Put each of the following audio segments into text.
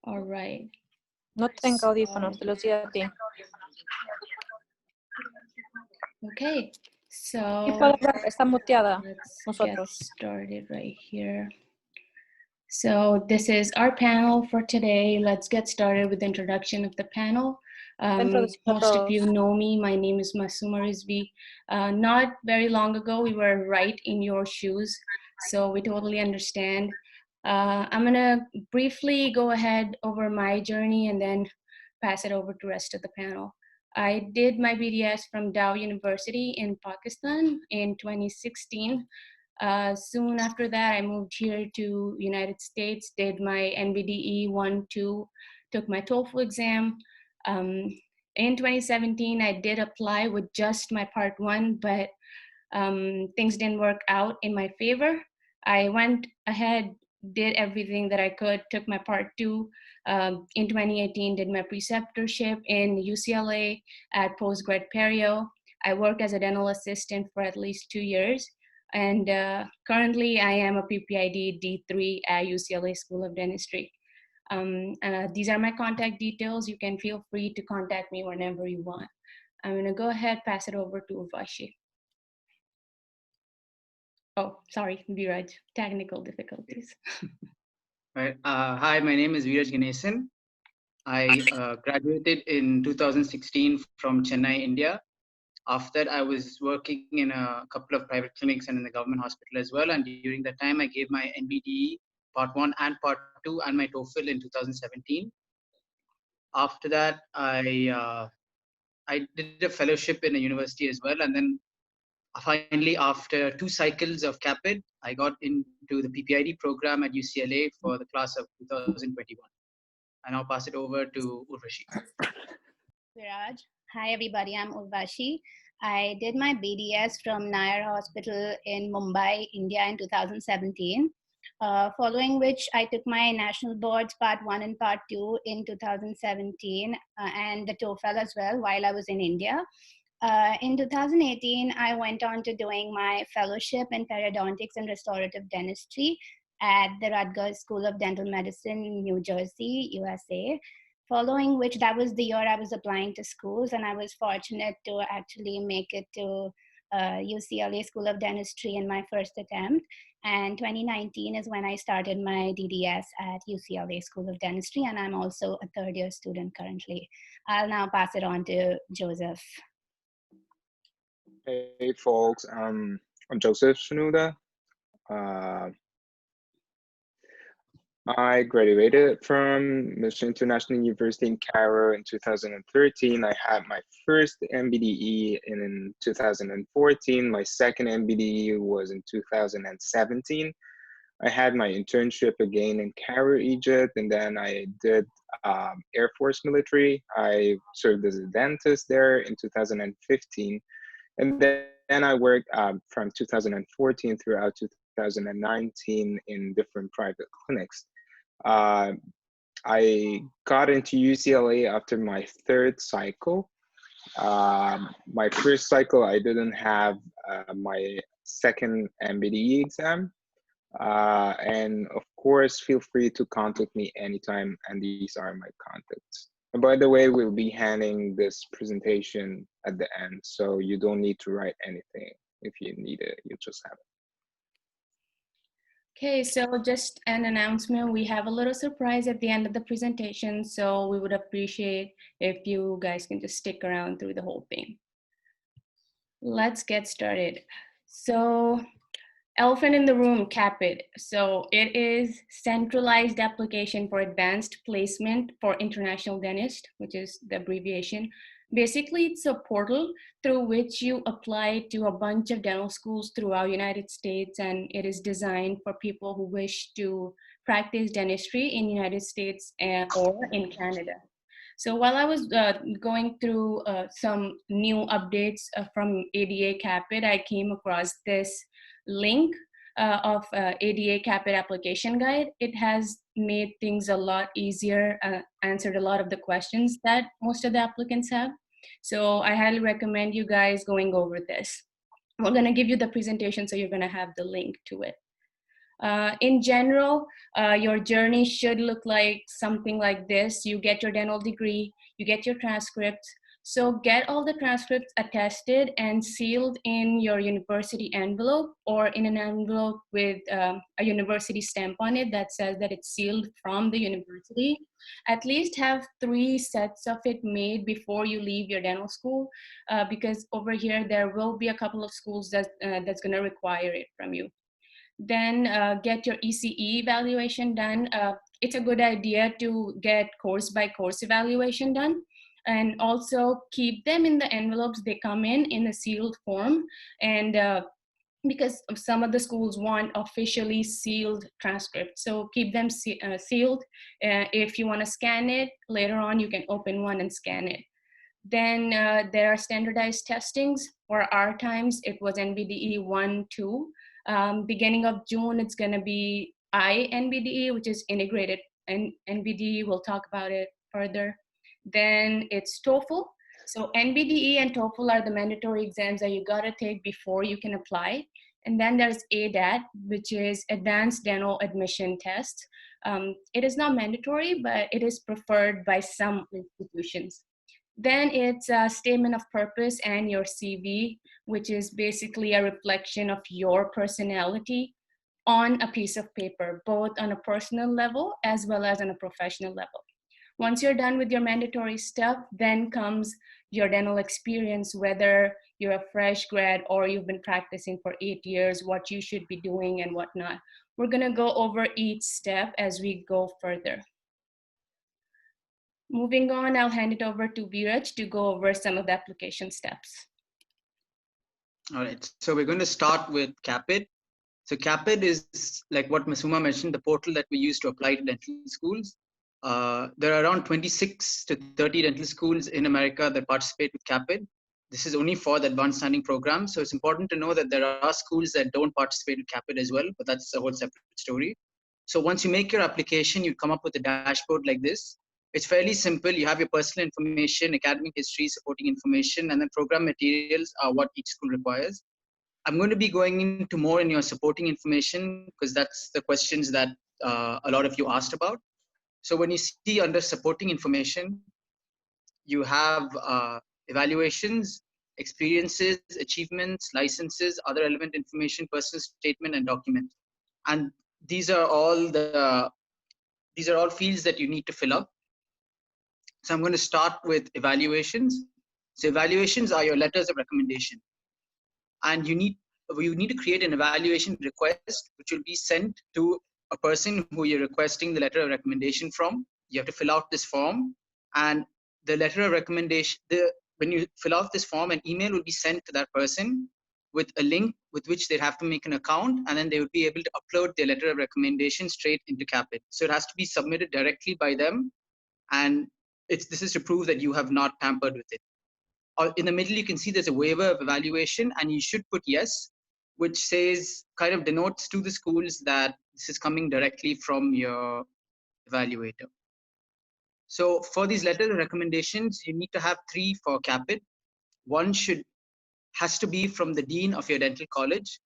All right. No tengo audífonos, te los di a ti. Okay, so Y puedo ver, está muteada. let's Nosotros. get started right here. So this is our panel for today. Let's get started with the introduction of the panel. Most of you know me. My name is Masooma Rizvi. Not very long ago, we were right in your shoes, so we totally understand. I'm gonna briefly go ahead over my journey and then pass it over to the rest of the panel. I did my BDS from Dow University in Pakistan in 2016. Soon after that, I moved here to United States, did my NBDE 1-2, took my TOEFL exam. In 2017, I did apply with just my part 1, but things didn't work out in my favor. I went ahead, did everything that I could, took my part 2. In 2018, did my preceptorship in UCLA at postgrad perio. I worked as a dental assistant for at least 2 years. And currently I am a PPID D3 at UCLA School of Dentistry. These are my contact details. You can feel free to contact me whenever you want. I'm gonna go ahead, pass it over to Urvashi. Oh, sorry, Viraj, technical difficulties. Right. Hi, my name is Viraj Ganesan. I graduated in 2016 from Chennai, India. After that, I was working in a couple of private clinics and in the government hospital as well. And during that time, I gave my NBDE Part 1 and Part 2 and my TOEFL in 2017. After that, I did a fellowship in a university as well. And then finally, after 2 cycles of CAAPID, I got into the PPID program at UCLA for the class of 2021. I now pass it over to Urvashi. Viraj. Hi, everybody. I'm Urvashi. I did my BDS from Nair Hospital in Mumbai, India in 2017, following which I took my national boards Part 1 and Part 2 in 2017 and the TOEFL as well while I was in India. In 2018, I went on to doing my fellowship in periodontics and restorative dentistry at the Rutgers School of Dental Medicine in New Jersey, USA. Following which, that was the year I was applying to schools, and I was fortunate to actually make it to UCLA School of Dentistry in my first attempt. And 2019 is when I started my DDS at UCLA School of Dentistry, and I'm also a third-year student currently. I'll now pass it on to Joseph. Hey folks, I'm Joseph Shenouda. I graduated from Mission International University in Cairo in 2013. I had my first MBDE in 2014. My second MBDE was in 2017. I had my internship again in Cairo, Egypt, and then I did Air Force military. I served as a dentist there in 2015. And then I worked from 2014 throughout 2019 in different private clinics. I got into UCLA after my third cycle. My first cycle, I didn't have my second MBDE exam. And of course, feel free to contact me anytime, and these are my contacts. And by the way, we'll be handing this presentation at the end, so you don't need to write anything. If you need it, you just have it. Okay, so just an announcement. We have a little surprise at the end of the presentation, so we would appreciate if you guys can just stick around through the whole thing. Let's get started. So, elephant in the room, CAAPID. So it is centralized application for advanced placement for international dentists, which is the abbreviation. Basically, it's a portal through which you apply to a bunch of dental schools throughout United States, and it is designed for people who wish to practice dentistry in United States or in Canada. So while I was going through some new updates from ADA CAAPID, I came across this link of ADA CAAPID application guide. It has made things a lot easier, answered a lot of the questions that most of the applicants have. So I highly recommend you guys going over this. We're gonna give you the presentation, so you're gonna have the link to it. In general, your journey should look like something like this. You get your dental degree, you get your transcripts. So get all the transcripts attested and sealed in your university envelope or in an envelope with a university stamp on it that says that it's sealed from the university. At least have 3 sets of it made before you leave your dental school, because over here there will be a couple of schools that's going to require it from you. Then get your ECE evaluation done. It's a good idea to get course by course evaluation done, and also keep them in the envelopes they come in a sealed form. And because some of the schools want officially sealed transcripts, so keep them sealed. If you want to scan it later on, you can open one and scan it. Then there are standardized testings. For our times, it was NBDE 1, 2. Beginning of June, it's going to be INBDE, which is integrated and NBDE. We'll talk about it further. Then it's TOEFL. So NBDE and TOEFL are the mandatory exams that you got to take before you can apply. And then there's ADAT, which is Advanced Dental Admission Test. It is not mandatory, but it is preferred by some institutions. Then it's a statement of purpose and your CV, which is basically a reflection of your personality on a piece of paper, both on a personal level as well as on a professional level. Once you're done with your mandatory stuff, then comes your dental experience, whether you're a fresh grad or you've been practicing for 8 years, what you should be doing and whatnot. We're gonna go over each step as we go further. Moving on, I'll hand it over to Viraj to go over some of the application steps. All right, so we're going to start with CAAPID. So CAAPID is, like what Masooma mentioned, the portal that we use to apply to dental schools. There are around 26 to 30 dental schools in America that participate with CAAPID. This is only for the advanced standing program. So it's important to know that there are schools that don't participate with CAAPID as well, but that's a whole separate story. So once you make your application, you come up with a dashboard like this. It's fairly simple. You have your personal information, academic history, supporting information, and then program materials are what each school requires. I'm going to be going into more in your supporting information because that's the questions that a lot of you asked about. So when you see under supporting information, you have evaluations, experiences, achievements, licenses, other relevant information, personal statement, and document. And these are all fields that you need to fill up. So I'm going to start with evaluations. So evaluations are your letters of recommendation. And you need to create an evaluation request, which will be sent to a person who you're requesting the letter of recommendation from. You have to fill out this form, and the letter of recommendation, when you fill out this form, an email will be sent to that person with a link with which they'd have to make an account, and then they would be able to upload their letter of recommendation straight into CAAPID. So it has to be submitted directly by them, and this is to prove that you have not tampered with it. In the middle, you can see there's a waiver of evaluation, and you should put yes, which says, kind of denotes to the schools that this is coming directly from your evaluator. So for these letters of recommendations, you need to have 3 for CAAPID. One has to be from the dean of your dental college.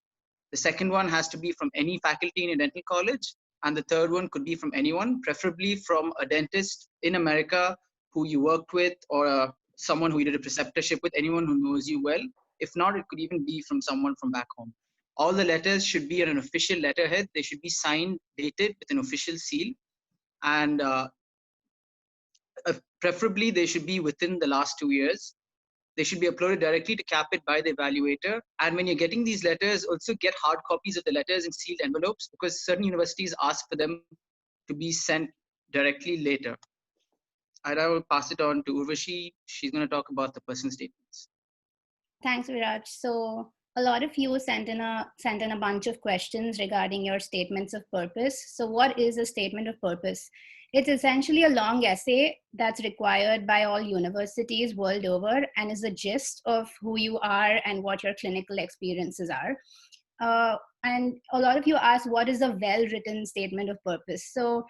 The second one has to be from any faculty in your dental college. And the third one could be from anyone, preferably from a dentist in America who you worked with, or someone who you did a preceptorship with, anyone who knows you well. If not, it could even be from someone from back home. All the letters should be on an official letterhead. They should be signed, dated with an official seal. And preferably, they should be within the last 2 years. They should be uploaded directly to CAAPID by the evaluator. And when you're getting these letters, also get hard copies of the letters in sealed envelopes, because certain universities ask for them to be sent directly later. And I will pass it on to Urvashi. She's going to talk about the personal statements. Thanks, Viraj. So a lot of you sent in a bunch of questions regarding your statements of purpose. So what is a statement of purpose? It's essentially a long essay that's required by all universities world over and is a gist of who you are and what your clinical experiences are. And a lot of you asked, what is a well-written statement of purpose? So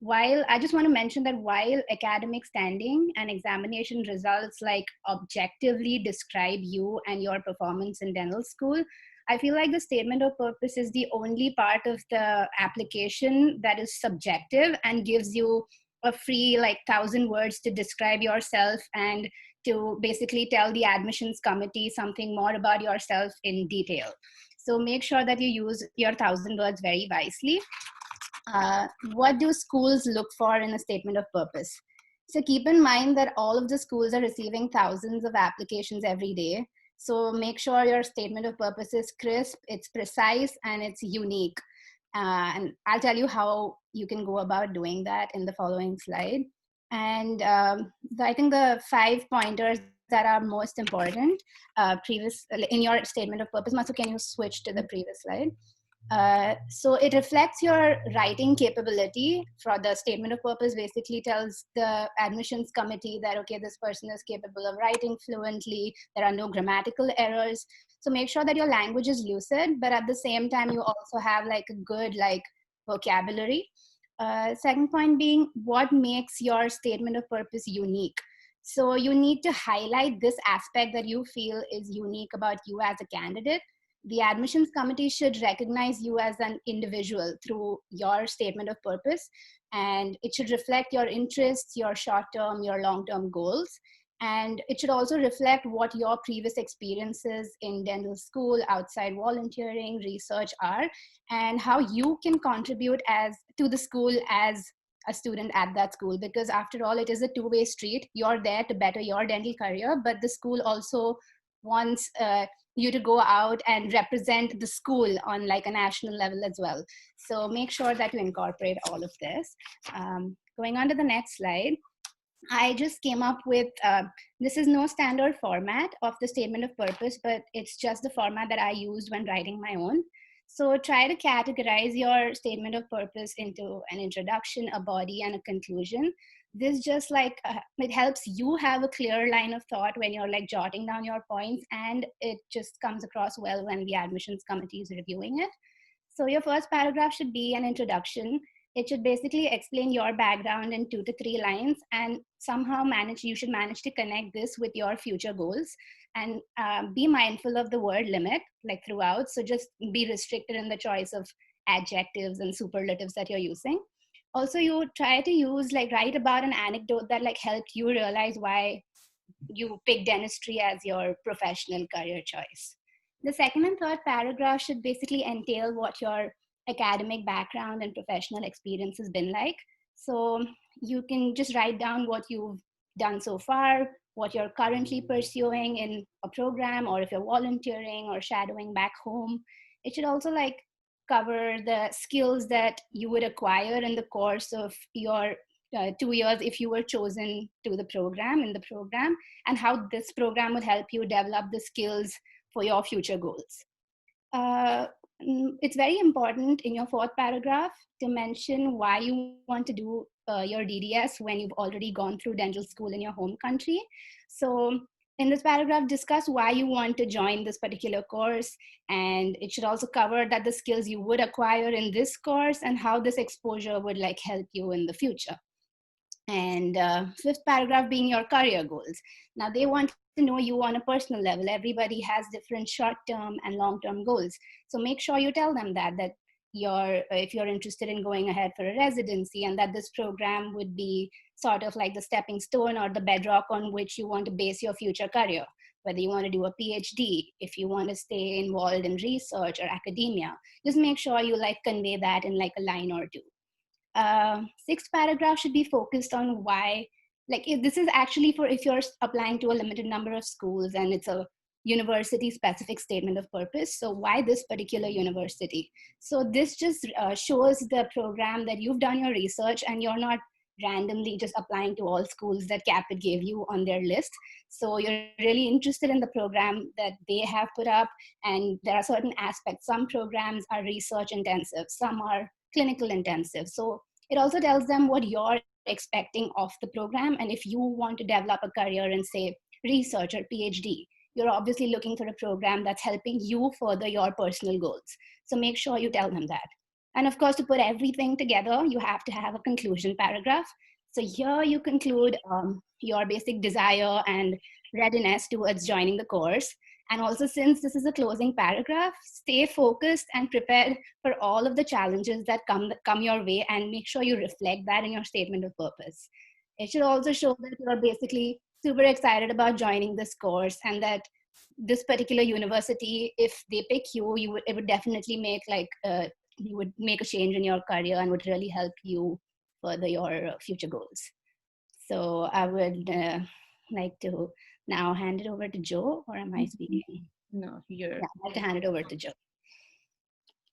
I just want to mention that while academic standing and examination results like objectively describe you and your performance in dental school, I feel like the statement of purpose is the only part of the application that is subjective and gives you a free like 1,000 words to describe yourself and to basically tell the admissions committee something more about yourself in detail. So make sure that you use your 1,000 words very wisely. What do schools look for in a statement of purpose? So keep in mind that all of the schools are receiving thousands of applications every day. So make sure your statement of purpose is crisp, it's precise, and it's unique. And I'll tell you how you can go about doing that in the following slide. And I think the 5 pointers that are most important in your statement of purpose. Masu, can you switch to the previous slide? So it reflects your writing capability. For the statement of purpose basically tells the admissions committee that, okay, this person is capable of writing fluently, there are no grammatical errors. So make sure that your language is lucid, but at the same time, you also have like a good like vocabulary. Second point being, what makes your statement of purpose unique? So you need to highlight this aspect that you feel is unique about you as a candidate. The admissions committee should recognize you as an individual through your statement of purpose, and it should reflect your interests, your short-term, your long-term goals. And it should also reflect what your previous experiences in dental school, outside volunteering, research are, and how you can contribute to the school as a student at that school. Because after all, it is a two-way street. You're there to better your dental career, but the school also wants you to go out and represent the school on like a national level as well. So make sure that you incorporate all of this. Going on to the next slide. I just came up with, this is no standard format of the statement of purpose, but it's just the format that I used when writing my own. So try to categorize your statement of purpose into an introduction, a body, and a conclusion. This just like, it helps you have a clear line of thought when you're like jotting down your points, and it just comes across well when the admissions committee is reviewing it. So your first paragraph should be an introduction. It should basically explain your background in 2 to 3 lines, and somehow you should manage to connect this with your future goals. And be mindful of the word limit like throughout. So just be restricted in the choice of adjectives and superlatives that you're using. Also, you try to write about an anecdote that like helped you realize why you picked dentistry as your professional career choice. The second and third paragraph should basically entail what your academic background and professional experience has been like. So you can just write down what you've done so far, what you're currently pursuing in a program, or if you're volunteering or shadowing back home. It should also like cover the skills that you would acquire in the course of your 2 years if you were chosen to the program, and how this program would help you develop the skills for your future goals. It's very important in your fourth paragraph to mention why you want to do your DDS when you've already gone through dental school in your home country. So in this paragraph, discuss why you want to join this particular course, and it should also cover that the skills you would acquire in this course and how this exposure would like help you in the future. And fifth paragraph being your career goals. Now they want to know you on a personal level. Everybody has different short-term and long-term goals. So make sure you tell them that if you're interested in going ahead for a residency, and that this program would be sort of like the stepping stone or the bedrock on which you want to base your future career, whether you want to do a PhD, if you want to stay involved in research or academia. Just make sure you like convey that in like a line or two. Sixth paragraph should be focused on why, like if this is actually for if you're applying to a limited number of schools and it's a university specific statement of purpose. So why this particular university? So this just shows the program that you've done your research and you're not randomly just applying to all schools that CAAPID gave you on their list. So you're really interested in the program that they have put up, and there are certain aspects. Some programs are research intensive, some are clinical intensive. So it also tells them what you're expecting of the program. And if you want to develop a career in, say, research or PhD, you're obviously looking for a program that's helping you further your personal goals. So make sure you tell them that. And of course, to put everything together, you have to have a conclusion paragraph. So here you conclude your basic desire and readiness towards joining the course. And also, since this is a closing paragraph, stay focused and prepared for all of the challenges that come your way, and make sure you reflect that in your statement of purpose. It should also show that you're basically super excited about joining this course, and that this particular university, if they pick you, it would definitely make you would make a change in your career and would really help you further your future goals. So I would like to now hand it over to Joe, or am I speaking? No, you're. Yeah, I'd like to hand it over to Joe.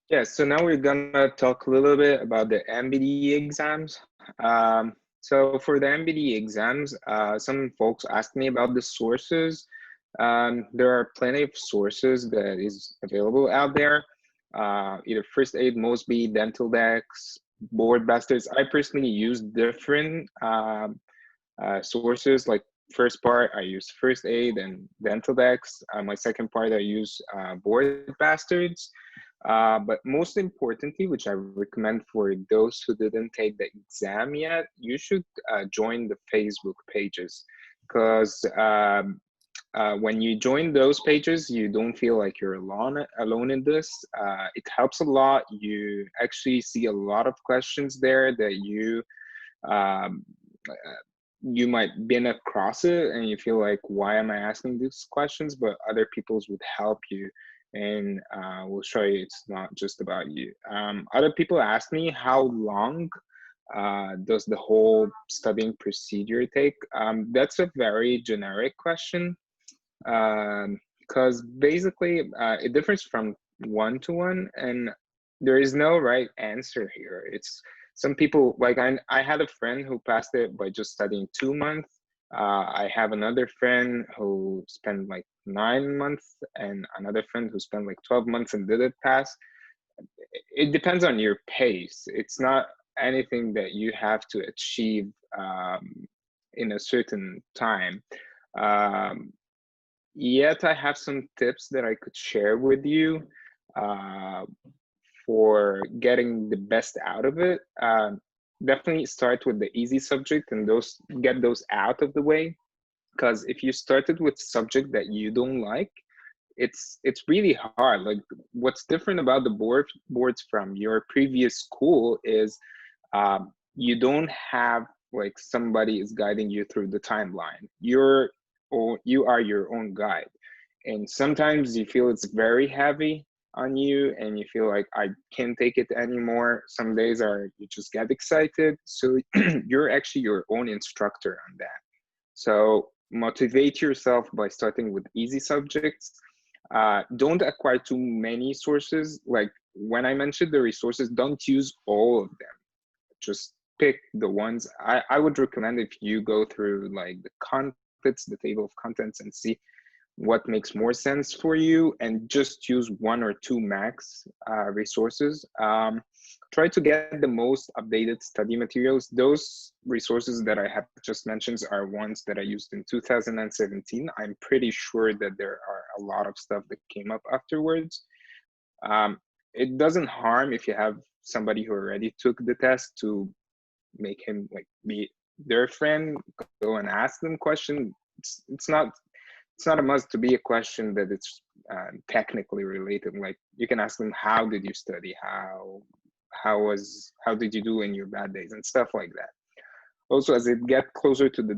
Yeah, so now we're gonna talk a little bit about the MBDE exams. So for the MBDE exams, some folks asked me about the sources. There are plenty of sources that is available out there. Either First Aid, Mosby, Dental Decks, Board Bastards. I personally use different sources. Like first part, I use First Aid and Dental Decks. My second part, I use Board Bastards. But most importantly, which I recommend for those who didn't take the exam yet, you should join the Facebook pages, because when you join those pages, you don't feel like you're alone in this. It helps a lot. You actually see a lot of questions there that you might been across it and you feel like, why am I asking these questions? But other people's would help you, and we'll show you it's not just about you. Other people ask me, how long does the whole studying procedure take? That's a very generic question, because basically it differs from one to one, and there is no right answer here. It's some people, like I had a friend who passed it by just studying 2 months. I have another friend who spent like 9 months, and another friend who spent like 12 months and didn't pass. It depends on your pace. It's not anything that you have to achieve in a certain time. Yet I have some tips that I could share with you for getting the best out of it. Definitely start with the easy subject and get those out of the way, because if you started with subject that you don't like, it's really hard. Like, what's different about the boards from your previous school is you don't have like somebody is guiding you through the timeline. You are your own guide, and sometimes you feel it's very heavy on you and you feel like, I can't take it anymore. Some days you just get excited, so you're actually your own instructor on that. So motivate yourself by starting with easy subjects. Don't acquire too many sources. Like when I mentioned the resources, don't use all of them. Just pick the ones. I would recommend, if you go through like the contents, the table of contents, and see what makes more sense for you, and just use 1 or 2 max resources. Try to get the most updated study materials. Those resources that I have just mentioned are ones that I used in 2017. I'm pretty sure that there are a lot of stuff that came up afterwards. It doesn't harm if you have somebody who already took the test to make him like be their friend, go and ask them questions. It's not a must to be a question that it's technically related. Like, you can ask them, how did you study? How did you do in your bad days and stuff like that. Also, as it gets closer to the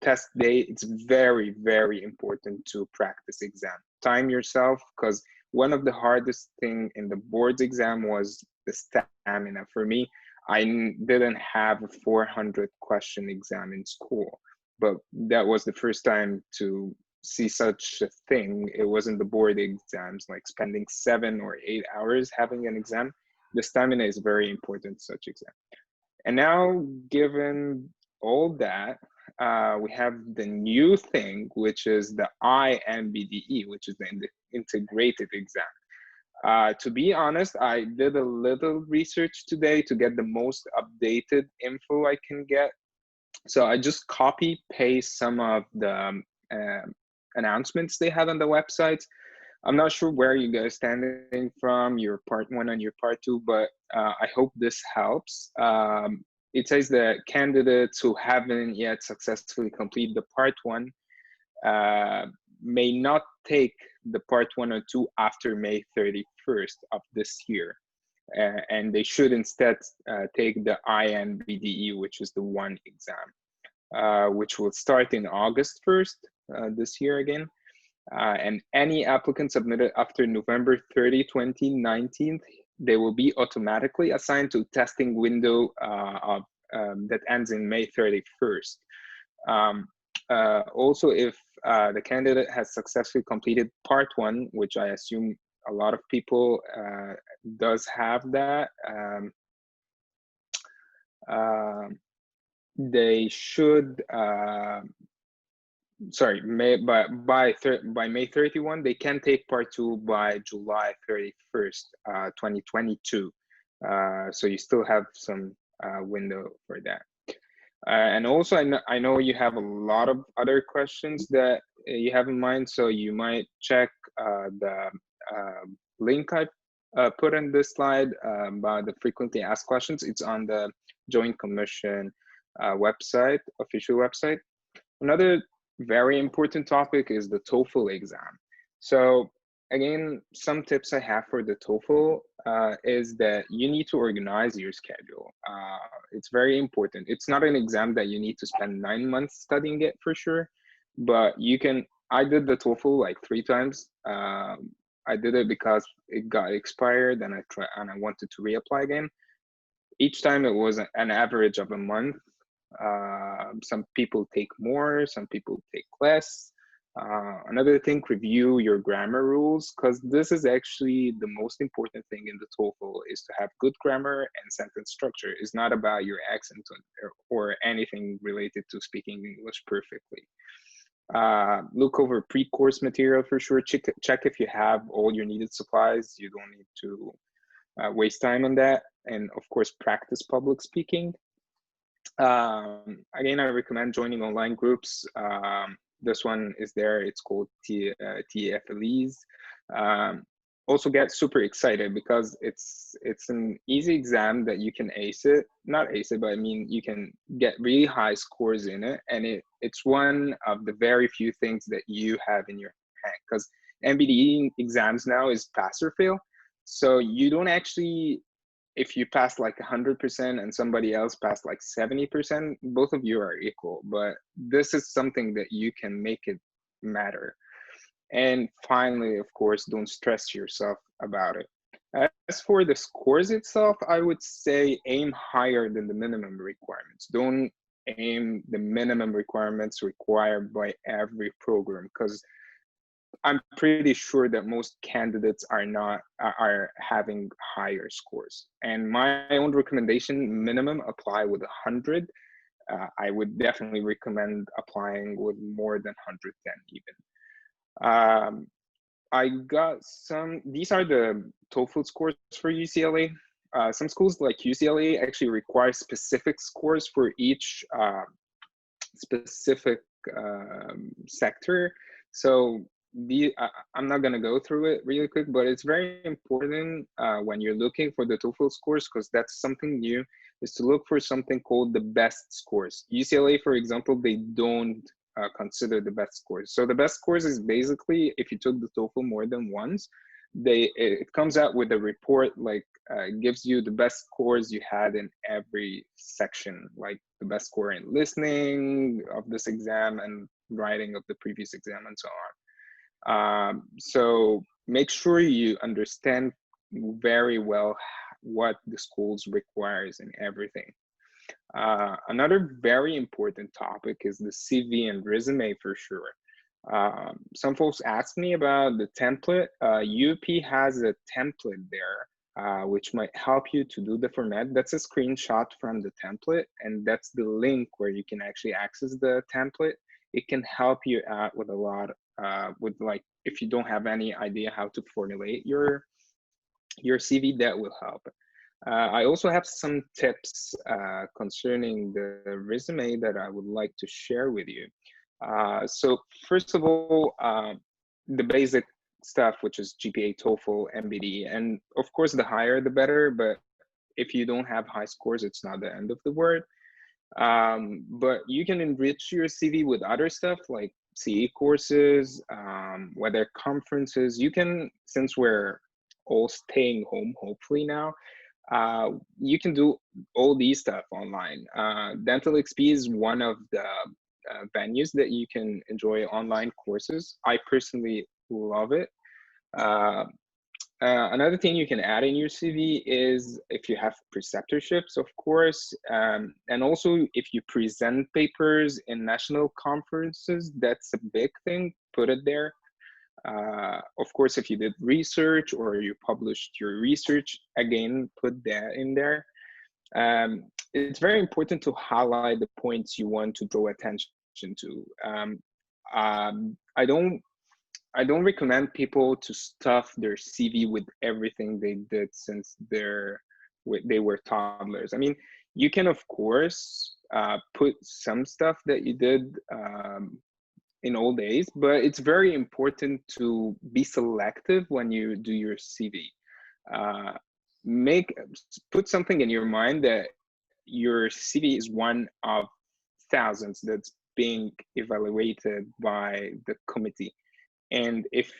test day, it's very, very important to practice exam. Time yourself, because one of the hardest thing in the boards exam was the stamina. For me, I didn't have a 400 question exam in school, but that was the first time to see such a thing. It wasn't the board exams, like spending 7 or 8 hours having an exam. The stamina is very important in such exam. And now, given all that, we have the new thing, which is the IMBDE, which is the integrated exam. To be honest, I did a little research today to get the most updated info I can get. So I just copy paste some of the announcements they had on the website. I'm not sure where you guys standing from, your part 1 and your part 2, but I hope this helps. It says that candidates who haven't yet successfully completed the part 1 may not take the part 1 or 2 after May 31st of this year. And they should instead take the INBDE, which is the 1 exam, which will start in August 1st this year again. And any applicant submitted after November 30, 2019, they will be automatically assigned to testing window that ends in May 31st. Also, if the candidate has successfully completed part 1, which I assume a lot of people does have that, they should by May 31, they can take part 2 by July 31st, 2022. So you still have some window for that. And also, I know you have a lot of other questions that you have in mind, so you might check the link I put in this slide about the frequently asked questions. It's on the Joint Commission website, official website. Another very important topic is the TOEFL exam. So again, some tips I have for the TOEFL is that you need to organize your schedule. It's very important. It's not an exam that you need to spend 9 months studying it for sure, but you can, I did the TOEFL like 3 times. I did it because it got expired and I wanted to reapply again. Each time it was an average of a month. Some people take more, some people take less. Another thing, review your grammar rules, because this is actually the most important thing in the TOEFL, is to have good grammar and sentence structure. It's not about your accent or anything related to speaking English perfectly. Look over pre-course material for sure. Check if you have all your needed supplies. You don't need to waste time on that. And of course, practice public speaking. Again, I recommend joining online groups. This one is there. It's called TFLEs. Also get super excited because it's an easy exam that you can ace it. Not ace it, but I mean, you can get really high scores in it. And it's one of the very few things that you have in your hand, because MBDE exams now is pass or fail. So you don't actually, if you pass like 100% and somebody else passed like 70%, both of you are equal. But this is something that you can make it matter. And finally, of course, don't stress yourself about it. As for the scores itself, I would say aim higher than the minimum requirements. Don't aim the minimum requirements required by every program, because I'm pretty sure that most candidates are having higher scores. And my own recommendation, minimum apply with 100. I would definitely recommend applying with more than 110 even. I got these are the TOEFL scores for UCLA. Some schools like UCLA actually require specific scores for each specific sector. So I'm not going to go through it really quick, but it's very important when you're looking for the TOEFL scores, because that's something new, is to look for something called the best scores. UCLA, for example, they don't consider the best scores. So the best scores is basically, if you took the TOEFL more than once, it comes out with a report, like gives you the best scores you had in every section, like the best score in listening of this exam and writing of the previous exam and so on. So make sure you understand very well what the schools requires in everything. Another very important topic is the CV and resume for sure. Some folks ask me about the template. UP has a template there, which might help you to do the format. That's a screenshot from the template, and that's the link where you can actually access the template. It can help you out with a lot, with like, if you don't have any idea how to formulate your CV, that will help. I also have some tips concerning the resume that I would like to share with you. So first of all, the basic stuff, which is GPA, TOEFL, MBDE, and of course the higher the better, but if you don't have high scores, it's not the end of the word. But you can enrich your CV with other stuff like CE courses, whether conferences. You can, since we're all staying home, hopefully now, you can do all these stuff online. Dental XP is one of the venues that you can enjoy online courses. I personally love it. Another thing you can add in your CV is if you have preceptorships, of course, and also if you present papers in national conferences, that's a big thing, put it there. Of course, if you did research or you published your research, again, put that in there. It's very important to highlight the points you want to draw attention to. I don't recommend people to stuff their CV with everything they did since they were toddlers. I mean, you can of course put some stuff that you did in old days, but it's very important to be selective when you do your CV. Put something in your mind that your CV is one of thousands that's being evaluated by the committee. And if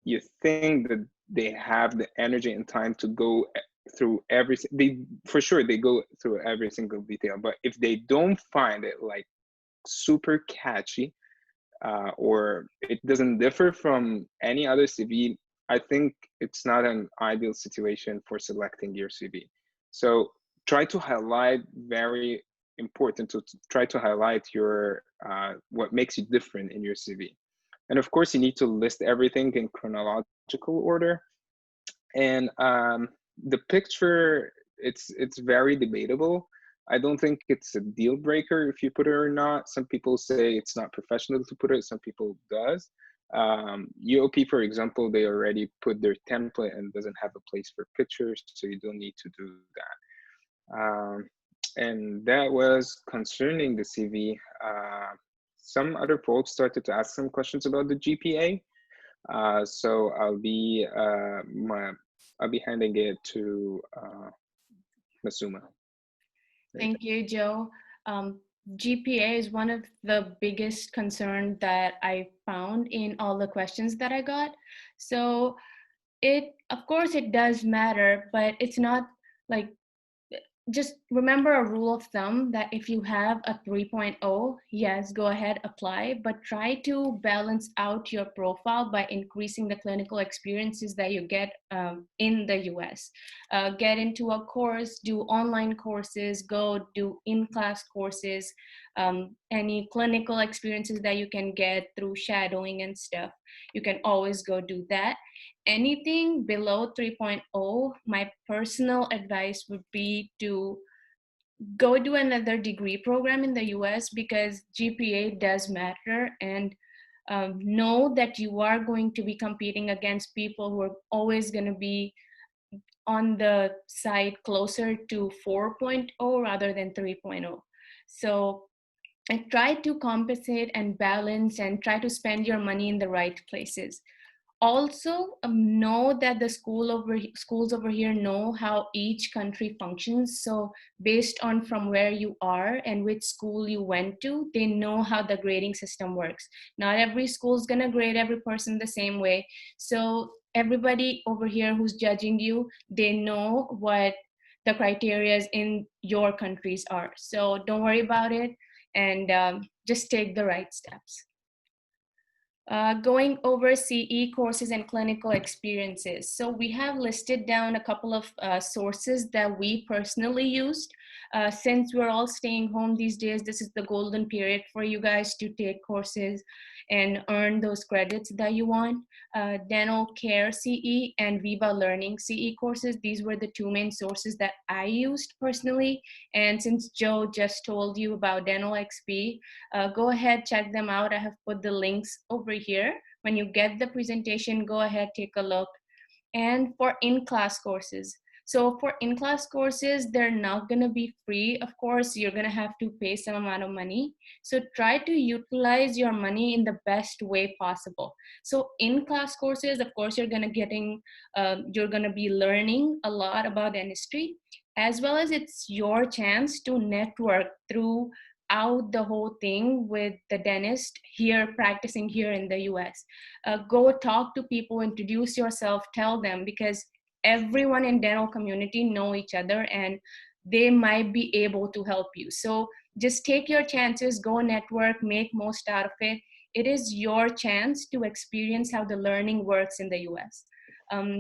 you think that they have the energy and time to go through for sure they go through every single detail, but if they don't find it like super catchy, or it doesn't differ from any other CV, I think it's not an ideal situation for selecting your CV. So try to highlight, very important to try to highlight your what makes you different in your CV. And of course, you need to list everything in chronological order. And the picture, it's very debatable. I don't think it's a deal breaker if you put it or not. Some people say it's not professional to put it, some people does. UOP, for example, they already put their template and doesn't have a place for pictures, so you don't need to do that. And that was concerning the CV. Some other folks started to ask some questions about the GPA. So I'll be handing it to Masooma. Thank you, Joe. GPA is one of the biggest concerns that I found in all the questions that I got. So of course it does matter, but it's not like, just remember a rule of thumb that if you have a 3.0, yes, go ahead, apply, but try to balance out your profile by increasing the clinical experiences that you get in the US. Get into a course, do online courses, go do in-class courses, any clinical experiences that you can get through shadowing and stuff. You can always go do that. Anything below 3.0, my personal advice would be to go do another degree program in the US, because GPA does matter, and know that you are going to be competing against people who are always going to be on the side closer to 4.0 rather than 3.0. So I try to compensate and balance and try to spend your money in the right places. Also, know that the schools over here know how each country functions. So based on from where you are and which school you went to, they know how the grading system works. Not every school is gonna grade every person the same way. So everybody over here who's judging you, they know what the criteria in your countries are. So don't worry about it, and just take the right steps. Going over CE courses and clinical experiences. So we have listed down a couple of sources that we personally used. Since we're all staying home these days, this is the golden period for you guys to take courses and earn those credits that you want. Dental Care CE and Viva Learning CE courses, these were the two main sources that I used personally. And since Joe just told you about Dental XP, go ahead, check them out. I have put the links over here. When you get the presentation, go ahead, take a look. And for in-class courses. So for in-class courses, they're not gonna be free. Of course, you're gonna have to pay some amount of money. So try to utilize your money in the best way possible. So in-class courses, of course, you're gonna be learning a lot about dentistry, as well as it's your chance to network through out the whole thing with the dentist here practicing here in the US. Go talk to people, introduce yourself, tell them, because everyone in dental community know each other and they might be able to help you. So just take your chances, go network, make most out of it. It is your chance to experience how the learning works in the US.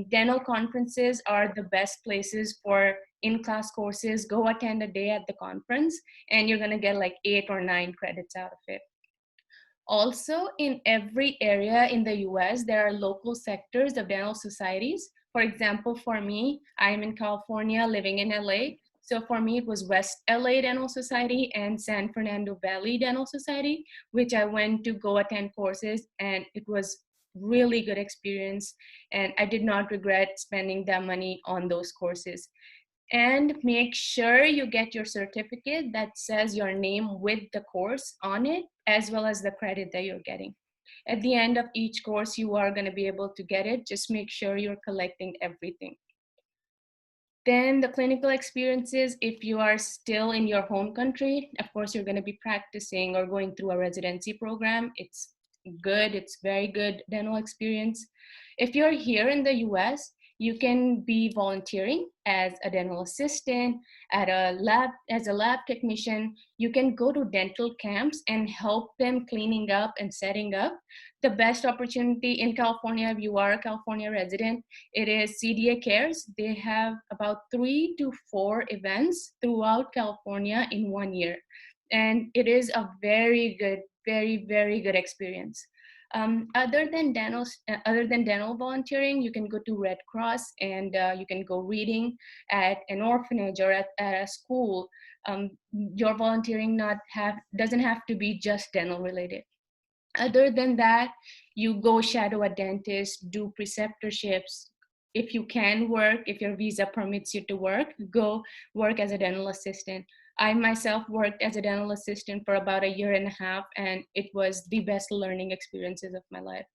Dental conferences are the best places for in-class courses. Go attend a day at the conference and you're gonna get like 8 or 9 credits out of it. Also, in every area in the US, there are local sectors of dental societies. For example, for me, I'm in California living in LA. So for me, it was West LA Dental Society and San Fernando Valley Dental Society, which I went to go attend courses, and it was really good experience. And I did not regret spending that money on those courses. And make sure you get your certificate that says your name with the course on it, as well as the credit that you're getting. At the end of each course, you are going to be able to get it. Just make sure you're collecting everything. Then the clinical experiences, if you are still in your home country, of course, you're going to be practicing or going through a residency program. It's good. It's very good dental experience. If you're here in the US, you can be volunteering as a dental assistant, at a lab, as a lab technician. You can go to dental camps and help them cleaning up and setting up. The best opportunity in California, if you are a California resident, it is CDA Cares. They have about 3 to 4 events throughout California in 1 year. And it is a very good, very, very good experience. Other than dental volunteering, you can go to Red Cross and you can go reading at an orphanage or at a school. Your volunteering doesn't have to be just dental related. Other than that, you go shadow a dentist, do preceptorships. If you can work, if your visa permits you to work, go work as a dental assistant. I myself worked as a dental assistant for about 1.5 years, and it was the best learning experiences of my life.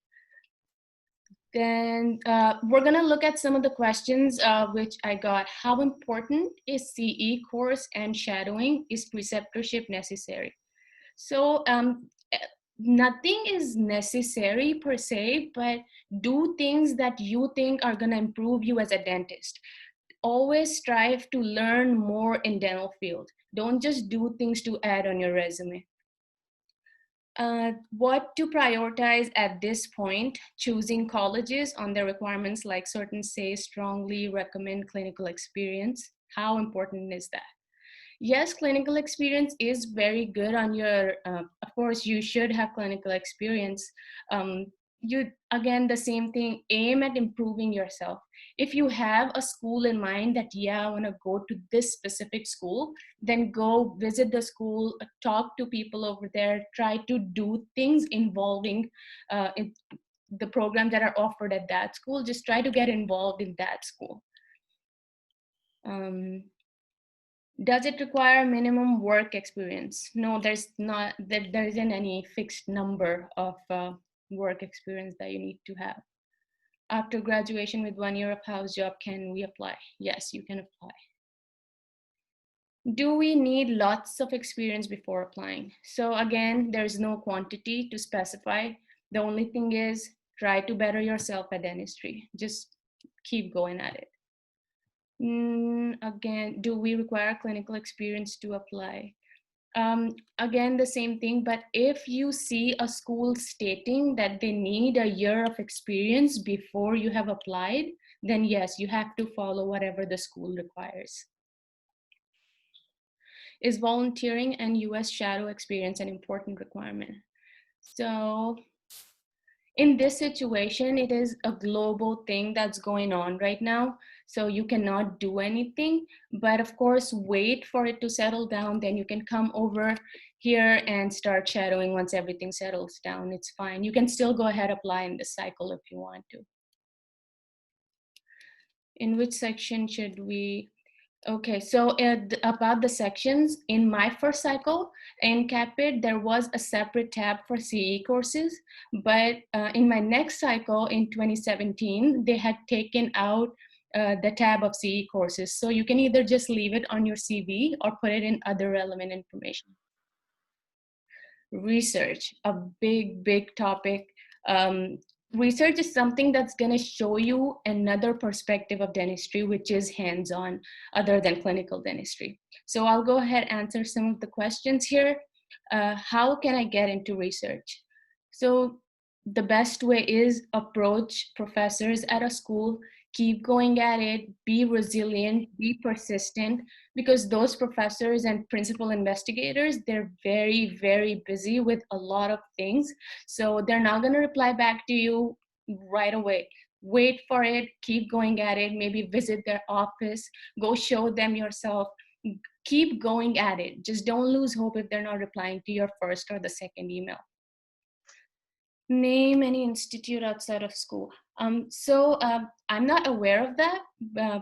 Then we're gonna look at some of the questions which I got. How important is CE course and shadowing? Is preceptorship necessary? So nothing is necessary per se, but do things that you think are gonna improve you as a dentist. Always strive to learn more in dental field. Don't just do things to add on your resume. What to prioritize at this point, choosing colleges on their requirements, like certain say strongly recommend clinical experience. How important is that? Yes, clinical experience is very good on your, of course, you should have clinical experience. Again, the same thing, aim at improving yourself. If you have a school in mind that, yeah, I wanna go to this specific school, then go visit the school, talk to people over there, try to do things involving the programs that are offered at that school. Just try to get involved in that school. Does it require minimum work experience? No, there isn't any fixed number of work experience that you need to have. After graduation with 1 year of house job, can we apply? Yes, you can apply. Do we need lots of experience before applying? So again, there's no quantity to specify. The only thing is try to better yourself at dentistry. Just keep going at it. Again, do we require clinical experience to apply? Again, the same thing, but if you see a school stating that they need 1 year of experience before you have applied, then yes, you have to follow whatever the school requires. Is volunteering and US shadow experience an important requirement? So in this situation, it is a global thing that's going on right now. So you cannot do anything, but of course, wait for it to settle down. Then you can come over here and start shadowing once everything settles down. It's fine. You can still go ahead, apply in this cycle if you want to. In which section should we? Okay, so about the sections, in my first cycle in CAAPID, there was a separate tab for CE courses, but in my next cycle in 2017, they had taken out the tab of CE courses. So you can either just leave it on your CV or put it in other relevant information. Research, a big topic. Research is something that's going to show you another perspective of dentistry, which is hands-on, other than clinical dentistry. So I'll go ahead and answer some of the questions here. How can I get into research? So the best way is approach professors at a school, keep going at it, be resilient, be persistent, because those professors and principal investigators, they're very busy with a lot of things. So they're not going to reply back to you right away. Wait for it, keep going at it, maybe visit their office, go show them yourself, keep going at it. Just don't lose hope if they're not replying to your first or the second email. Name any institute outside of school. I'm not aware of that